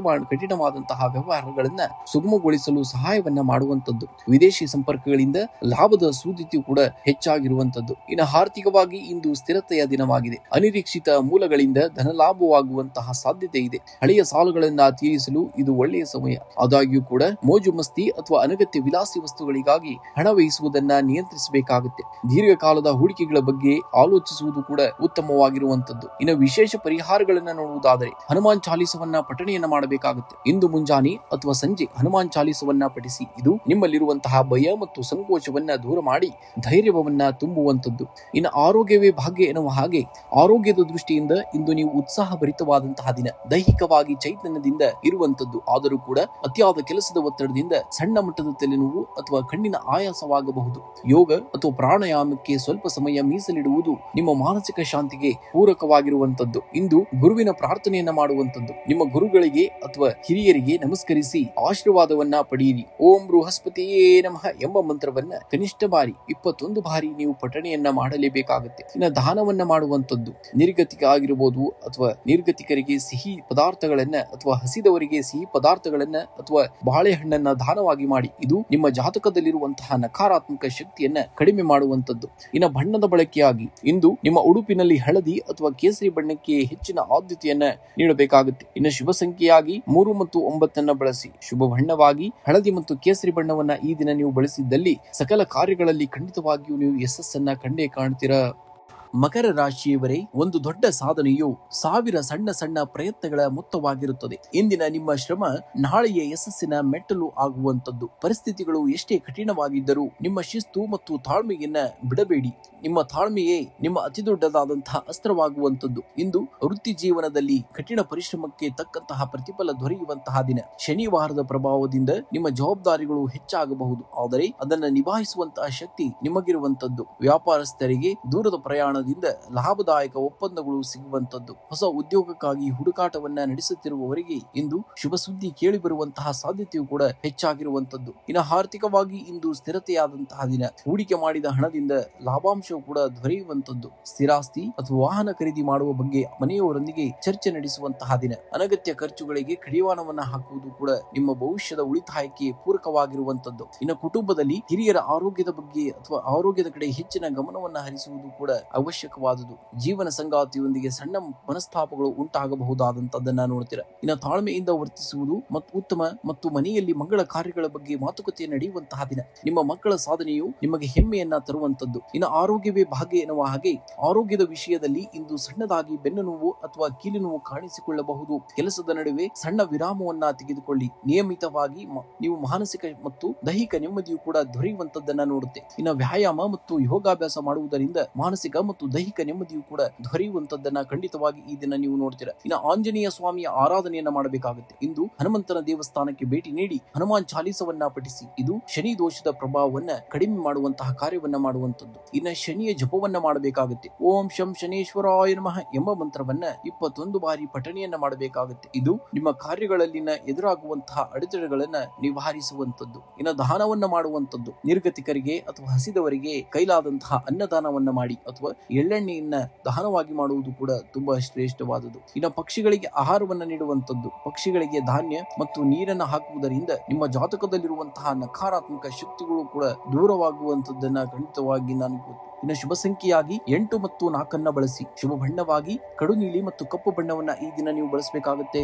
ಕಠಿಣವಾದಂತಹ ವ್ಯವಹಾರಗಳನ್ನ ಸುಗಮಗೊಳಿಸಲು ಸಹಾಯವನ್ನ ಮಾಡುವಂತದ್ದು. ವಿದೇಶಿ ಸಂಪರ್ಕಗಳಿಂದ ಲಾಭದ ಸುದ್ದಿಯು ಕೂಡ ಹೆಚ್ಚಾಗಿರುವಂತದ್ದು. ಇನ್ನು ಆರ್ಥಿಕವಾಗಿ ಇಂದು ಸ್ಥಿರತೆಯ ದಿನವಾಗಿದೆ. ಅನಿರೀಕ್ಷಿತ ಮೂಲಗಳಿಂದ ಧನಲಾಭವಾಗುವಂತಹ ಸಾಧ್ಯತೆ ಇದೆ. ಹಳೆಯ ಸಾಲಗಳನ್ನ ತೀರಿಸಲು ಇದು ಒಳ್ಳೆಯ ಸಮಯ. ಆದಾಗ್ಯೂ ಕೂಡ ಮೋಜು ಮಸ್ತಿ ಅಥವಾ ಅನಗತ್ಯ ವಿಲಾಸಿ ವಸ್ತುಗಳಿಗಾಗಿ ಹಣ ವ್ಯಯಿಸುವುದನ್ನ ನಿಯಂತ್ರಿಸಬೇಕಾಗುತ್ತೆ. ದೀರ್ಘಕಾಲದ ಹೂಡಿಕೆಗಳ ಬಗ್ಗೆ ಆಲೋಚಿಸುವುದು ಕೂಡ ಉತ್ತಮವಾಗಿರುವಂತದ್ದು. ಇನ್ನು ವಿಶೇಷ ಪರಿಹಾರಗಳನ್ನ ನೋಡುವುದಾದರೆ ಹನುಮಾನ್ ಚಾಲೀಸವನ್ನ ಪಠಣೆಯನ್ನ ಮಾಡಬೇಕಾಗುತ್ತೆ. ಇಂದು ಮುಂಜಾನೆ ಅಥವಾ ಸಂಜೆ ಹನುಮಾನ್ ಚಾಲೀಸವನ್ನ ಪಠಿಸಿ. ಇದು ನಿಮ್ಮಲ್ಲಿರುವಂತಹ ಭಯ ಮತ್ತು ಸಂಕೋಚವನ್ನ ದೂರ ಮಾಡಿ ಧೈರ್ಯವನ್ನ ತುಂಬುವಂತದ್ದು. ಇನ್ನು ಆರೋಗ್ಯವೇ ಭಾಗ್ಯ ಎನ್ನುವ ಹಾಗೆ ಆರೋಗ್ಯದ ದೃಷ್ಟಿಯಿಂದ ಇಂದು ನೀವು ಉತ್ಸಾಹಭರಿತವಾದಂತಹ ದಿನ. ದೈಹಿಕವಾಗಿ ಚೈತನ್ಯದಿಂದ ಇರುವಂತದ್ದು. ಆದರೂ ಕೂಡ ಅತಿಯಾದ ಕೆಲಸದ ಒತ್ತಡದಿಂದ ಸಣ್ಣ ಮಟ್ಟದ ತಲೆನೋವು ಅಥವಾ ಕಣ್ಣಿನ ಆಯಾಸವಾಗಬಹುದು. ಯೋಗ ಅಥವಾ ಪ್ರಾಣಾಯಾಮಕ್ಕೆ ಸ್ವಲ್ಪ ಸಮಯ ಮೀಸಲಿಡುವುದು ನಿಮ್ಮ ಮಾನಸಿಕ ಶಾಂತಿಗೆ ಪೂರಕವಾಗಿರುವಂತದ್ದು. ಇಂದು ಗುರುವಿನ ಪ್ರಾರ್ಥನೆಯನ್ನ ಮಾಡುವಂತದ್ದು. ನಿಮ್ಮ ಗುರುಗಳಿಗೆ ಅಥವಾ ಹಿರಿಯರಿಗೆ ನಮಸ್ಕರಿಸಿ ಆಶೀರ್ವಾದವನ್ನ ಪಡೆಯಿರಿ. ಓಂ ಬೃಹಸ್ಪತಿಯೇ ನಮಃ ಎಂಬ ಮಂತ್ರವನ್ನ ಕನಿಷ್ಠ ಬಾರಿ 21 ಬಾರಿ ನೀವು ಪಠಣೆಯನ್ನ ಮಾಡಲೇಬೇಕಾಗುತ್ತೆ. ಇನ್ನು ದಾನವನ್ನ ಮಾಡುವಂತದ್ದು. ನಿರ್ಗತಿಕ ಆಗಿರಬಹುದು ಅಥವಾ ನಿರ್ಗತಿಕರಿಗೆ ಸಿಹಿ ಪದಾರ್ಥಗಳನ್ನ ಅಥವಾ ಹಸಿದವರಿಗೆ ಸಿಹಿ ಪದಾರ್ಥಗಳನ್ನ ಅಥವಾ ಬಾಳೆಹಣ್ಣನ್ನ ದಾನವಾಗಿ ಮಾಡಿ. ಇದು ನಿಮ್ಮ ಜಾತಕದಲ್ಲಿರುವಂತಹ ನಕಾರಾತ್ಮಕ ಶಕ್ತಿಯನ್ನ ಕಡಿಮೆ ಮಾಡುವಂತದ್ದು. ಇನ್ನು ಬಣ್ಣದ ಬಳಕೆಯಾಗಿ ಇಂದು ನಿಮ್ಮ ಉಡುಪಿನಲ್ಲಿ ಹಳದಿ ಅಥವಾ ಕೇಸರಿ ಬಣ್ಣಕ್ಕೆ ಹೆಚ್ಚಿನ ಆದ್ಯತೆಯನ್ನ ನೀಡಬೇಕಾಗುತ್ತೆ. ಇನ್ನು ಶುಭ ಸಂಖ್ಯೆಯಾಗಿ 3 ಮತ್ತು 9 ಬಳಸಿ. ಶುಭ ಬಣ್ಣವಾಗಿ ಹಳದಿ ಮತ್ತು ಕೇಸರಿ ಬಣ್ಣವನ್ನ ಈ ದಿನ ನೀವು ಬಳಸಿದ್ದಲ್ಲಿ ಸಕಲ ಕಾರ್ಯಗಳಲ್ಲಿ ಖಂಡಿತವಾಗಿಯೂ ನೀವು ಯಶಸ್ಸನ್ನ ಕಂಡೇ ಕಾಣ್ತೀರಾ. ಮಕರ ರಾಶಿಯವರೇ, ಒಂದು ದೊಡ್ಡ ಸಾಧನೆಯು 1000 ಸಣ್ಣ ಸಣ್ಣ ಪ್ರಯತ್ನಗಳ ಮೊತ್ತವಾಗಿರುತ್ತದೆ. ಇಂದಿನ ನಿಮ್ಮ ಶ್ರಮ ನಾಳೆಯ ಯಶಸ್ಸಿನ ಮೆಟ್ಟಲು ಆಗುವಂತದ್ದು. ಪರಿಸ್ಥಿತಿಗಳು ಎಷ್ಟೇ ಕಠಿಣವಾಗಿದ್ದರೂ ನಿಮ್ಮ ಶಿಸ್ತು ಮತ್ತು ತಾಳ್ಮೆಯನ್ನ ಬಿಡಬೇಡಿ. ನಿಮ್ಮ ತಾಳ್ಮೆಯೇ ನಿಮ್ಮ ಅತಿ ದೊಡ್ಡದಾದಂತಹ ಅಸ್ತ್ರವಾಗುವಂತದ್ದು. ಇಂದು ವೃತ್ತಿ ಜೀವನದಲ್ಲಿ ಕಠಿಣ ಪರಿಶ್ರಮಕ್ಕೆ ತಕ್ಕಂತಹ ಪ್ರತಿಫಲ ದೊರೆಯುವಂತಹ ದಿನ. ಶನಿವಾರದ ಪ್ರಭಾವದಿಂದ ನಿಮ್ಮ ಜವಾಬ್ದಾರಿಗಳು ಹೆಚ್ಚಾಗಬಹುದು, ಆದರೆ ಅದನ್ನ ನಿಭಾಯಿಸುವಂತಹ ಶಕ್ತಿ ನಿಮಗಿರುವಂತದ್ದು. ವ್ಯಾಪಾರಸ್ಥರಿಗೆ ದೂರದ ಪ್ರಯಾಣ ಲಾಭದಾಯಕ ಒಪ್ಪಂದಗಳು ಸಿಗುವಂತದ್ದು. ಹೊಸ ಉದ್ಯೋಗಕ್ಕಾಗಿ ಹುಡುಕಾಟವನ್ನ ನಡೆಸುತ್ತಿರುವವರಿಗೆ ಇಂದು ಶುಭ ಸುದ್ದಿ ಕೇಳಿ ಬರುವಂತಹ ಸಾಧ್ಯತೆಯು ಕೂಡ ಹೆಚ್ಚಾಗಿರುವಂತದ್ದು. ಇನ್ನು ಆರ್ಥಿಕವಾಗಿ ಇಂದು ಸ್ಥಿರತೆಯಾದಂತಹ ದಿನ. ಹೂಡಿಕೆ ಮಾಡಿದ ಹಣದಿಂದ ಲಾಭಾಂಶವು ಕೂಡ ದೊರೆಯುವಂತದ್ದು. ಸ್ಥಿರಾಸ್ತಿ ಅಥವಾ ವಾಹನ ಖರೀದಿ ಮಾಡುವ ಬಗ್ಗೆ ಮನೆಯವರೊಂದಿಗೆ ಚರ್ಚೆ ನಡೆಸುವಂತಹ ದಿನ. ಅನಗತ್ಯ ಖರ್ಚುಗಳಿಗೆ ಕಡಿವಾಣವನ್ನ ಹಾಕುವುದು ಕೂಡ ನಿಮ್ಮ ಭವಿಷ್ಯದ ಉಳಿತಾಯಕ್ಕೆ ಪೂರಕವಾಗಿರುವಂತದ್ದು. ಇನ್ನು ಕುಟುಂಬದಲ್ಲಿ ಹಿರಿಯರ ಆರೋಗ್ಯದ ಬಗ್ಗೆ ಅಥವಾ ಆರೋಗ್ಯದ ಕಡೆ ಹೆಚ್ಚಿನ ಗಮನವನ್ನ ಹರಿಸುವುದು ಕೂಡ ಅವಶ್ಯಕವಾದುದು. ಜೀವನ ಸಂಗಾತಿಯೊಂದಿಗೆ ಸಣ್ಣ ಮನಸ್ತಾಪಗಳು ಉಂಟಾಗಬಹುದಾದಂತದ್ದನ್ನ ನೋಡ್ತೀರಾ. ಇನ್ನು ತಾಳ್ಮೆಯಿಂದ ವರ್ತಿಸುವುದು ಮತ್ತು ಉತ್ತಮ ಮತ್ತು ಮನೆಯಲ್ಲಿ ಮಂಗಳ ಕಾರ್ಯಗಳ ಬಗ್ಗೆ ಮಾತುಕತೆ ನಡೆಯುವಂತಹ ದಿನ. ನಿಮ್ಮ ಮಕ್ಕಳ ಸಾಧನೆಯು ನಿಮಗೆ ಹೆಮ್ಮೆಯನ್ನ ತರುವಂತದ್ದು. ಇನ್ನು ಆರೋಗ್ಯವೇ ಭಾಗ್ಯ ಎನ್ನುವ ಹಾಗೆ ಆರೋಗ್ಯದ ವಿಷಯದಲ್ಲಿ ಇಂದು ಸಣ್ಣದಾಗಿ ಬೆನ್ನು ನೋವು ಅಥವಾ ಕೀಲು ನೋವು ಕಾಣಿಸಿಕೊಳ್ಳಬಹುದು. ಕೆಲಸದ ನಡುವೆ ಸಣ್ಣ ವಿರಾಮವನ್ನ ತೆಗೆದುಕೊಳ್ಳಿ. ನಿಯಮಿತವಾಗಿ ನೀವು ಮಾನಸಿಕ ಮತ್ತು ದೈಹಿಕ ನೆಮ್ಮದಿಯು ಕೂಡ ದೊರೆಯುವಂತದ್ದನ್ನ ನೋಡುತ್ತೆ. ಇನ್ನು ವ್ಯಾಯಾಮ ಮತ್ತು ಯೋಗಾಭ್ಯಾಸ ಮಾಡುವುದರಿಂದ ಮಾನಸಿಕ ಮತ್ತು ದೈಹಿಕ ನೆಮ್ಮದಿಯು ಕೂಡ ದೊರೆಯುವಂತದ್ದನ್ನ ಖಂಡಿತವಾಗಿ ಈ ದಿನ ನೀವು ನೋಡ್ತೀರಾ. ಇನ್ನು ಆಂಜನೇಯ ಸ್ವಾಮಿಯ ಆರಾಧನೆಯನ್ನ ಮಾಡಬೇಕಾಗುತ್ತೆ. ಇಂದು ಹನುಮಂತನ ದೇವಸ್ಥಾನಕ್ಕೆ ಭೇಟಿ ನೀಡಿ ಹನುಮಾನ್ ಚಾಲೀಸವನ್ನ ಪಠಿಸಿ. ಇದು ಶನಿ ದೋಷದ ಪ್ರಭಾವವನ್ನ ಕಡಿಮೆ ಮಾಡುವಂತಹ ಕಾರ್ಯವನ್ನ ಮಾಡುವಂತದ್ದು. ಇನ್ನು ಶನಿಯ ಜಪವನ್ನ ಮಾಡಬೇಕಾಗುತ್ತೆ. ಓಂ ಶಂ ಶನೇಶ್ವರಾಯ ನಮಃ ಎಂಬ ಮಂತ್ರವನ್ನ 21 ಬಾರಿ ಪಠಣೆಯನ್ನ ಮಾಡಬೇಕಾಗುತ್ತೆ. ಇದು ನಿಮ್ಮ ಕಾರ್ಯಗಳಲ್ಲಿನ ಎದುರಾಗುವಂತಹ ಅಡೆತಡೆಗಳನ್ನ ನಿವಾರಿಸುವಂತದ್ದು. ಇನ್ನು ದಾನವನ್ನ ಮಾಡುವಂತದ್ದು. ನಿರ್ಗತಿಕರಿಗೆ ಅಥವಾ ಹಸಿದವರಿಗೆ ಕೈಲಾದಂತಹ ಅನ್ನದಾನವನ್ನ ಮಾಡಿ ಅಥವಾ ಎಳ್ಳೆಣ್ಣೆಯನ್ನ ದಹನವಾಗಿ ಮಾಡುವುದು ಕೂಡ ತುಂಬಾ ಶ್ರೇಷ್ಠವಾದುದು. ಇನ್ನು ಪಕ್ಷಿಗಳಿಗೆ ಆಹಾರವನ್ನ ನೀಡುವಂತದ್ದು, ಪಕ್ಷಿಗಳಿಗೆ ಧಾನ್ಯ ಮತ್ತು ನೀರನ್ನ ಹಾಕುವುದರಿಂದ ನಿಮ್ಮ ಜಾತಕದಲ್ಲಿರುವಂತಹ ನಕಾರಾತ್ಮಕ ಶಕ್ತಿಗಳು ಕೂಡ ದೂರವಾಗುವಂತದ್ದನ್ನ ಖಂಡಿತವಾಗಿ ನಾನು ಇನ್ನು ಶುಭ ಸಂಖ್ಯೆಯಾಗಿ 8 ಮತ್ತು 4 ಬಳಸಿ. ಶುಭ ಬಣ್ಣವಾಗಿ ಕಡು ನೀಲಿ ಮತ್ತು ಕಪ್ಪು ಬಣ್ಣವನ್ನ ಈ ದಿನ ನೀವು ಬಳಸಬೇಕಾಗುತ್ತೆ.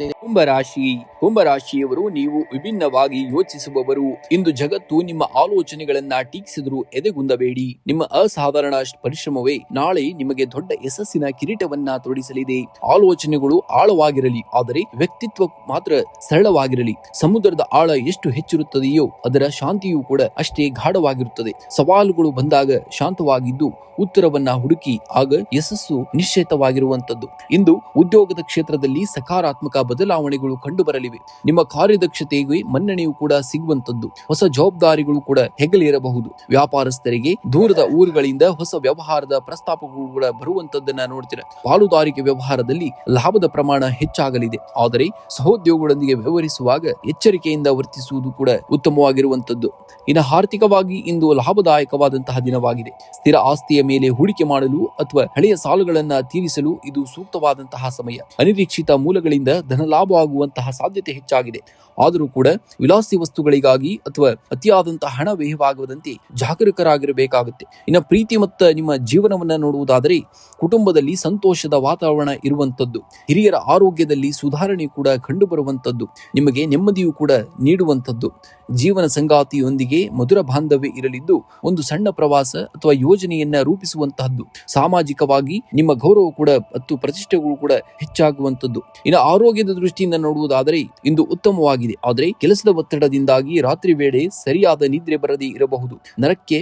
ಕುಂಭರಾಶಿಯವರು ನೀವು ವಿಭಿನ್ನವಾಗಿ ಯೋಚಿಸುವವರು. ಇಂದು ಜಗತ್ತು ನಿಮ್ಮ ಆಲೋಚನೆಗಳನ್ನ ಟೀಕಿಸಿದರೂ ಎದೆಗುಂದಬೇಡಿ. ನಿಮ್ಮ ಅಸಾಧಾರಣ ಪರಿಶ್ರಮವೇ ನಾಳೆ ನಿಮಗೆ ದೊಡ್ಡ ಯಶಸ್ಸಿನ ಕಿರೀಟವನ್ನ ತೊಡಿಸಲಿದೆ. ಆಲೋಚನೆಗಳು ಆಳವಾಗಿರಲಿ, ಆದರೆ ವ್ಯಕ್ತಿತ್ವ ಮಾತ್ರ ಸರಳವಾಗಿರಲಿ. ಸಮುದ್ರದ ಆಳ ಎಷ್ಟು ಹೆಚ್ಚಿರುತ್ತದೆಯೋ ಅದರ ಶಾಂತಿಯೂ ಕೂಡ ಅಷ್ಟೇ ಗಾಢವಾಗಿರುತ್ತದೆ. ಸವಾಲುಗಳು ಬಂದಾಗ ಶಾಂತವಾಗಿದ್ದು ಉತ್ತರವನ್ನ ಹುಡುಕಿ, ಆಗ ಯಶಸ್ಸು ನಿಶ್ಚಿತವಾಗಿರುವಂತದ್ದು. ಇಂದು ಉದ್ಯೋಗದ ಕ್ಷೇತ್ರದಲ್ಲಿ ಸಕಾರಾತ್ಮಕ ಬದಲಾವಣೆಗಳು ಕಂಡು ಬರಲಿವೆ. ನಿಮ್ಮ ಕಾರ್ಯದಕ್ಷತೆಗೆ ಮನ್ನಣೆಯೂ ಕೂಡ ಸಿಗುವಂತದ್ದು. ಹೊಸ ಜವಾಬ್ದಾರಿಗಳು ಕೂಡ ಹೆಗಲೇರಬಹುದು. ವ್ಯಾಪಾರಸ್ಥರಿಗೆ ದೂರದ ಊರುಗಳಿಂದ ಹೊಸ ವ್ಯವಹಾರದ ಪ್ರಸ್ತಾಪಗಳು ಕೂಡ ಬರುವಂತದ್ದನ್ನ ನೋಡ್ತೀರಾ. ಪಾಲುದಾರಿಕೆ ವ್ಯವಹಾರದಲ್ಲಿ ಲಾಭದ ಪ್ರಮಾಣ ಹೆಚ್ಚಾಗಲಿದೆ, ಆದರೆ ಸಹೋದ್ಯೋಗಿಗಳೊಂದಿಗೆ ವ್ಯವಹರಿಸುವಾಗ ಎಚ್ಚರಿಕೆಯಿಂದ ವರ್ತಿಸುವುದು ಕೂಡ ಉತ್ತಮವಾಗಿರುವಂತದ್ದು. ಇನ್ನು ಆರ್ಥಿಕವಾಗಿ ಇಂದು ಲಾಭದಾಯಕವಾದಂತಹ ದಿನವಾಗಿದೆ. ಸ್ಥಿರ ಆಸ್ತಿಯ ಮೇಲೆ ಹೂಡಿಕೆ ಮಾಡಲು ಅಥವಾ ಹಳೆಯ ಸಾಲಗಳನ್ನ ತೀರಿಸಲು ಇದು ಸೂಕ್ತವಾದಂತಹ ಸಮಯ. ಅನಿರೀಕ್ಷಿತ ಮೂಲಗಳಿಂದ ಧನಲಾಭ ಆಗುವಂತಹ ಸಾಧ್ಯತೆ ಹೆಚ್ಚಾಗಿದೆ. ಆದರೂ ಕೂಡ ವಿಲಾಸಿ ವಸ್ತುಗಳಿಗಾಗಿ ಅಥವಾ ಅತಿಯಾದಂತಹ ಹಣ ವ್ಯಯವಾಗದಂತೆ ಜಾಗರೂಕರಾಗಿರಬೇಕಾಗುತ್ತೆ. ಇನ್ನು ಪ್ರೀತಿ ಮತ್ತು ನಿಮ್ಮ ಜೀವನವನ್ನ ನೋಡುವುದಾದರೆ ಕುಟುಂಬದಲ್ಲಿ ಸಂತೋಷದ ವಾತಾವರಣ ಇರುವಂತದ್ದು. ಹಿರಿಯರ ಆರೋಗ್ಯದಲ್ಲಿ ಸುಧಾರಣೆ ಕೂಡ ಕಂಡು ಬರುವಂತದ್ದು. ನಿಮಗೆ ನೆಮ್ಮದಿಯೂ ಕೂಡ ನೀಡುವಂತದ್ದು. ಜೀವನ ಸಂಗಾತಿಯೊಂದಿಗೆ ಮಧುರ ಬಾಂಧವ್ಯ ಇರಲಿದ್ದು ಒಂದು ಸಣ್ಣ ಪ್ರವಾಸ ಅಥವಾ ಯೋಜನೆಯನ್ನ ರೂಪಿಸುವಂತಹದ್ದು. ಸಾಮಾಜಿಕವಾಗಿ ನಿಮ್ಮ ಗೌರವ ಕೂಡ ಮತ್ತು ಪ್ರತಿಷ್ಠೆಗಳು ಕೂಡ ಹೆಚ್ಚಾಗುವಂತದ್ದು. ಇನ್ನು ಆರೋಗ್ಯದ ದೃಷ್ಟಿಯಿಂದ ನೋಡುವುದಾದರೆ ಇಂದು ಉತ್ತಮವಾಗಿದೆ, ಆದರೆ ಕೆಲಸದ ಒತ್ತಡದಿಂದಾಗಿ ರಾತ್ರಿ ವೇಳೆ ಸರಿಯಾದ ನಿದ್ರೆ ಬರದೇ ಇರಬಹುದು. ನರಕ್ಕೆ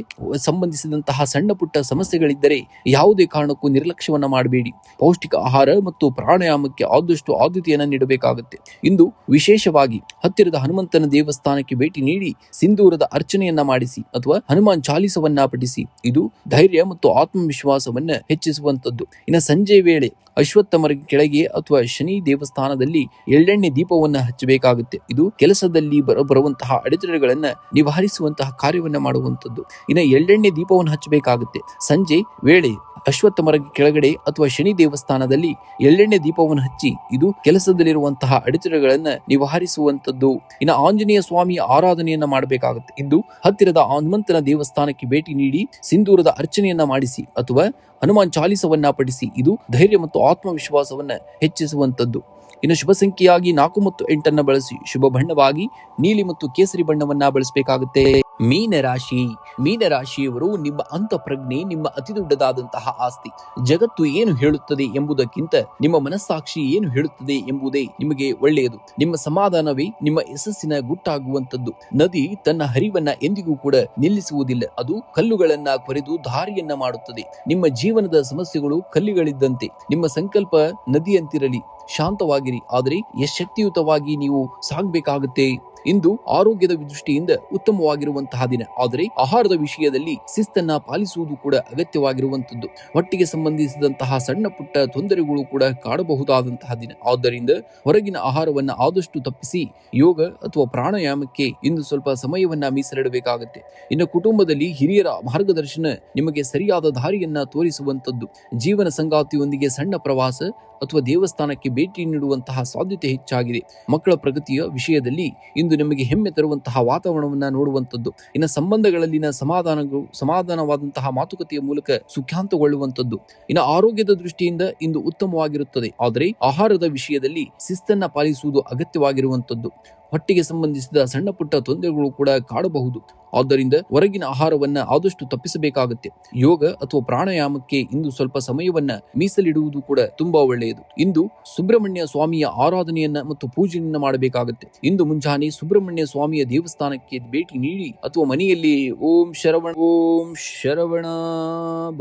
ಸಂಬಂಧಿಸಿದಂತಹ ಸಣ್ಣ ಪುಟ್ಟ ಸಮಸ್ಯೆಗಳಿದ್ದರೆ ಯಾವುದೇ ಕಾರಣಕ್ಕೂ ನಿರ್ಲಕ್ಷ್ಯವನ್ನ ಮಾಡಬೇಡಿ. ಪೌಷ್ಟಿಕ ಆಹಾರ ಮತ್ತು ಪ್ರಾಣಾಯಾಮಕ್ಕೆ ಆದಷ್ಟು ಆದ್ಯತೆಯನ್ನ ನೀಡಬೇಕಾಗುತ್ತೆ. ಇಂದು ವಿಶೇಷವಾಗಿ ಹತ್ತಿರದ ಹನುಮಂತನ ದೇವಸ್ಥಾನಕ್ಕೆ ಭೇಟಿ ನೀಡಿ ಸಿಂಧೂರದ ಅರ್ಚನೆಯನ್ನ ಮಾಡಿಸಿ ಅಥವಾ ಹನುಮಾನ್ ಚಾಲಿಸವನ್ನ ಪಠಿಸಿ. ಇದು ಧೈರ್ಯ ಮತ್ತು ಆತ್ಮವಿಶ್ವಾಸವನ್ನ ಹೆಚ್ಚಿಸುವಂತದ್ದು. ಇನ್ನು ಸಂಜೆ ವೇಳೆ ಅಶ್ವತ್ಥಮರ ಕೆಳಗೆ ಅಥವಾ ಶನಿ ದೇವಸ್ಥಾನದಲ್ಲಿ ಎಳ್ಳೆಣ್ಣೆ ದೀಪವನ್ನ ಹಚ್ಚಬೇಕಾಗುತ್ತೆ. ಇದು ಕೆಲಸದಲ್ಲಿ ಬರುವಂತಹ ಅಡೆತಡೆಗಳನ್ನ ನಿವಾರಿಸುವಂತಹ ಕಾರ್ಯವನ್ನ ಮಾಡುವಂತದ್ದು. ಇನ್ನು ಎಳ್ಳೆಣ್ಣೆ ದೀಪವನ್ನು ಹಚ್ಚಬೇಕಾಗುತ್ತೆ. ಸಂಜೆ ವೇಳೆ ಅಶ್ವತ್ಥಮರ ಕೆಳಗಡೆ ಅಥವಾ ಶನಿ ದೇವಸ್ಥಾನದಲ್ಲಿ ಎಳ್ಳೆಣ್ಣೆ ದೀಪವನ್ನು ಹಚ್ಚಿ, ಇದು ಕೆಲಸದಲ್ಲಿರುವಂತಹ ಅಡೆತಡೆಗಳನ್ನ ನಿವಾರಿಸುವಂತದ್ದು. ಇನ್ನು ಆಂಜನೇಯ ಸ್ವಾಮಿಯ ಆರಾಧನೆಯನ್ನ ಮಾಡಬೇಕಾಗುತ್ತೆ. ಇಂದು ಹತ್ತಿರದ ಹನುಮಂತನ ದೇವಸ್ಥಾನಕ್ಕೆ ಭೇಟಿ ನೀಡಿ ಸಿಂಧೂರದ ಅರ್ಚನೆಯನ್ನ ಮಾಡಿಸಿ ಅಥವಾ ಹನುಮಾನ್ ಚಾಲಿಸವನ್ನ ಪಠಿಸಿ. ಇದು ಧೈರ್ಯ ಮತ್ತು ಆತ್ಮವಿಶ್ವಾಸವನ್ನ ಹೆಚ್ಚಿಸುವಂತದ್ದು. ಇನ್ನು ಶುಭ ಸಂಖ್ಯೆಯಾಗಿ 4 ಮತ್ತು 8 ಬಳಸಿ. ಶುಭ ಬಣ್ಣವಾಗಿ ನೀಲಿ ಮತ್ತು ಕೇಸರಿ ಬಣ್ಣವನ್ನ ಬಳಸಬೇಕಾಗುತ್ತೆ. ಮೀನರಾಶಿಯವರು ನಿಮ್ಮ ಅಂತಃಪ್ರಜ್ಞೆ ನಿಮ್ಮ ಅತಿ ದೊಡ್ಡದಾದಂತಹ ಆಸ್ತಿ. ಜಗತ್ತು ಏನು ಹೇಳುತ್ತದೆ ಎಂಬುದಕ್ಕಿಂತ ನಿಮ್ಮ ಮನಸ್ಸಾಕ್ಷಿ ಏನು ಹೇಳುತ್ತದೆ ಎಂಬುದೇ ನಿಮಗೆ ಒಳ್ಳೆಯದು. ನಿಮ್ಮ ಸಮಾಧಾನವೇ ನಿಮ್ಮ ಯಶಸ್ಸಿನ ಗುಟ್ಟಾಗುವಂತದ್ದು. ನದಿ ತನ್ನ ಹರಿವನ್ನ ಎಂದಿಗೂ ಕೂಡ ನಿಲ್ಲಿಸುವುದಿಲ್ಲ, ಅದು ಕಲ್ಲುಗಳನ್ನ ಕೊರೆದು ದಾರಿಯನ್ನ ಮಾಡುತ್ತದೆ. ನಿಮ್ಮ ಜೀವನದ ಸಮಸ್ಯೆಗಳು ಕಲ್ಲಿಗಳಿದ್ದಂತೆ. ನಿಮ್ಮ ಸಂಕಲ್ಪ ನದಿಯಂತಿರಲಿ, ಶಾಂತವಾಗಿರಿ, ಆದರೆ ಶಕ್ತಿಯುತವಾಗಿ ನೀವು ಸಾಗಬೇಕಾಗುತ್ತೆ. ಇಂದು ಆರೋಗ್ಯದ ದೃಷ್ಟಿಯಿಂದ ಉತ್ತಮವಾಗಿರುವಂತಹ ದಿನ, ಆದರೆ ಆಹಾರದ ವಿಷಯದಲ್ಲಿ ಶಿಸ್ತನ್ನ ಪಾಲಿಸುವುದು ಕೂಡ ಅಗತ್ಯವಾಗಿರುವಂತದ್ದು. ಹೊಟ್ಟೆಗೆ ಸಂಬಂಧಿಸಿದಂತಹ ಸಣ್ಣ ಪುಟ್ಟ ತೊಂದರೆಗಳು ಕೂಡ ಕಾಡಬಹುದಾದಂತಹ ದಿನ. ಆದ್ದರಿಂದ ಹೊರಗಿನ ಆಹಾರವನ್ನ ಆದಷ್ಟು ತಪ್ಪಿಸಿ ಯೋಗ ಅಥವಾ ಪ್ರಾಣಾಯಾಮಕ್ಕೆ ಇಂದು ಸ್ವಲ್ಪ ಸಮಯವನ್ನ ಮೀಸಲಿಡಬೇಕಾಗುತ್ತೆ. ಇನ್ನು ಕುಟುಂಬದಲ್ಲಿ ಹಿರಿಯರ ಮಾರ್ಗದರ್ಶನ ನಿಮಗೆ ಸರಿಯಾದ ದಾರಿಯನ್ನ ತೋರಿಸುವಂತದ್ದು. ಜೀವನ ಸಂಗಾತಿಯೊಂದಿಗೆ ಸಣ್ಣ ಪ್ರವಾಸ ಅಥವಾ ದೇವಸ್ಥಾನಕ್ಕೆ ಭೇಟಿ ನೀಡುವಂತಹ ಸಾಧ್ಯತೆ ಹೆಚ್ಚಾಗಿದೆ. ಮಕ್ಕಳ ಪ್ರಗತಿಯ ವಿಷಯದಲ್ಲಿ ಇಂದು ನಿಮಗೆ ಹೆಮ್ಮೆ ತರುವಂತಹ ವಾತಾವರಣವನ್ನ ನೋಡುವಂತದ್ದು. ಇನ್ನು ಸಂಬಂಧಗಳಲ್ಲಿನ ಸಮಾಧಾನವಾದಂತಹ ಮಾತುಕತೆಯ ಮೂಲಕ ಸುಖಾಂತಗೊಳ್ಳುವಂತದ್ದು. ಇನ್ನು ಆರೋಗ್ಯದ ದೃಷ್ಟಿಯಿಂದ ಇಂದು ಉತ್ತಮವಾಗಿರುತ್ತದೆ, ಆದರೆ ಆಹಾರದ ವಿಷಯದಲ್ಲಿ ಶಿಸ್ತನ್ನ ಪಾಲಿಸುವುದು ಅಗತ್ಯವಾಗಿರುವಂತದ್ದು. ಹೊಟ್ಟೆಗೆ ಸಂಬಂಧಿಸಿದ ಸಣ್ಣ ಪುಟ್ಟ ತೊಂದರೆಗಳು ಕೂಡ ಕಾಡಬಹುದು. ಆದ್ದರಿಂದ ಹೊರಗಿನ ಆಹಾರವನ್ನ ಆದಷ್ಟು ತಪ್ಪಿಸಬೇಕಾಗುತ್ತೆ. ಯೋಗ ಅಥವಾ ಪ್ರಾಣಾಯಾಮಕ್ಕೆ ಇಂದು ಸ್ವಲ್ಪ ಸಮಯವನ್ನ ಮೀಸಲಿಡುವುದು ಕೂಡ ತುಂಬಾ ಒಳ್ಳೆಯದು. ಇಂದು ಸುಬ್ರಹ್ಮಣ್ಯ ಸ್ವಾಮಿಯ ಆರಾಧನೆಯನ್ನ ಮತ್ತು ಪೂಜೆಯನ್ನ ಮಾಡಬೇಕಾಗುತ್ತೆ. ಇಂದು ಮುಂಜಾನೆ ಸುಬ್ರಹ್ಮಣ್ಯ ಸ್ವಾಮಿಯ ದೇವಸ್ಥಾನಕ್ಕೆ ಭೇಟಿ ನೀಡಿ ಅಥವಾ ಮನೆಯಲ್ಲಿ ಓಂ ಶರವಣ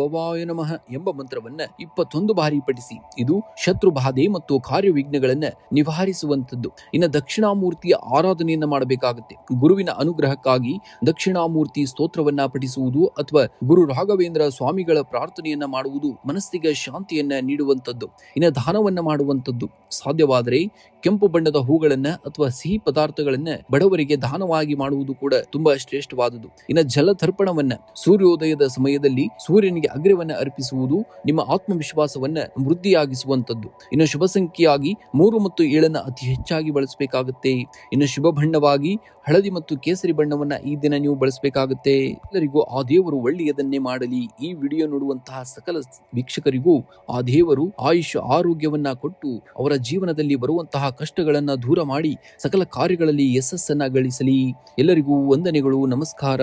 ಭವಾಯ ನಮಃ ಎಂಬ ಮಂತ್ರವನ್ನ 21 ಬಾರಿ ಪಠಿಸಿ. ಇದು ಶತ್ರು ಬಾಧೆ ಮತ್ತು ಕಾರ್ಯವಿಘ್ನಗಳನ್ನ ನಿವಾರಿಸುವಂತದ್ದು. ಇನ್ನು ದಕ್ಷಿಣಾಮೂರ್ತಿಯ ಆರಾಧನೆಯನ್ನ ಮಾಡಬೇಕಾಗುತ್ತೆ. ಗುರುವಿನ ಅನುಗ್ರಹಕ್ಕಾಗಿ ದಕ್ಷಿಣಾಮೂರ್ತಿ ಸ್ತೋತ್ರವನ್ನ ಪಠಿಸುವುದು ಅಥವಾ ಗುರು ರಾಘವೇಂದ್ರ ಸ್ವಾಮಿಗಳ ಪ್ರಾರ್ಥನೆಯನ್ನ ಮಾಡುವುದು ಮನಸ್ಸಿಗೆ ಶಾಂತಿಯನ್ನ ನೀಡುವಂಥದ್ದು. ಇನ್ನು ದಾನವನ್ನ ಮಾಡುವಂಥದ್ದು ಸಾಧ್ಯವಾದರೆ ಕೆಂಪು ಬಣ್ಣದ ಹೂಗಳನ್ನ ಅಥವಾ ಸಿಹಿ ಪದಾರ್ಥಗಳನ್ನ ಬಡವರಿಗೆ ದಾನವಾಗಿ ಮಾಡುವುದು ಕೂಡ ತುಂಬಾ ಶ್ರೇಷ್ಠವಾದುದು. ಇನ್ನು ಜಲತರ್ಪಣವನ್ನ ಸೂರ್ಯೋದಯದ ಸಮಯದಲ್ಲಿ ಸೂರ್ಯನಿಗೆ ಅಗ್ರ್ಯವನ್ನ ಅರ್ಪಿಸುವುದು ನಿಮ್ಮ ಆತ್ಮವಿಶ್ವಾಸವನ್ನ ವೃದ್ಧಿಯಾಗಿಸುವಂತದ್ದು. ಇನ್ನು ಶುಭ ಸಂಖ್ಯೆಯಾಗಿ 3 ಮತ್ತು 7 ಅತಿ ಹೆಚ್ಚಾಗಿ ಬಳಸಬೇಕಾಗುತ್ತೆ. ಇನ್ನು ಶುಭ ಬಣ್ಣವಾಗಿ ಹಳದಿ ಮತ್ತು ಕೇಸರಿ ಬಣ್ಣವನ್ನ ಈ ದಿನ ನೀವು ಬಳಸಬೇಕಾಗುತ್ತೆ. ಎಲ್ಲರಿಗೂ ಆ ದೇವರು ಒಳ್ಳೆಯದನ್ನೇ ಮಾಡಲಿ. ಈ ವಿಡಿಯೋ ನೋಡುವಂತಹ ಸಕಲ ವೀಕ್ಷಕರಿಗೂ ಆ ದೇವರು ಆಯುಷ್ ಆರೋಗ್ಯವನ್ನ ಕೊಟ್ಟು ಅವರ ಜೀವನದಲ್ಲಿ ಬರುವಂತಹ ಕಷ್ಟಗಳನ್ನ ದೂರ ಮಾಡಿ ಸಕಲ ಕಾರ್ಯಗಳಲ್ಲಿ ಯಶಸ್ಸನ್ನ ಗಳಿಸಲಿ. ಎಲ್ಲರಿಗೂ ವಂದನೆಗಳು, ನಮಸ್ಕಾರ.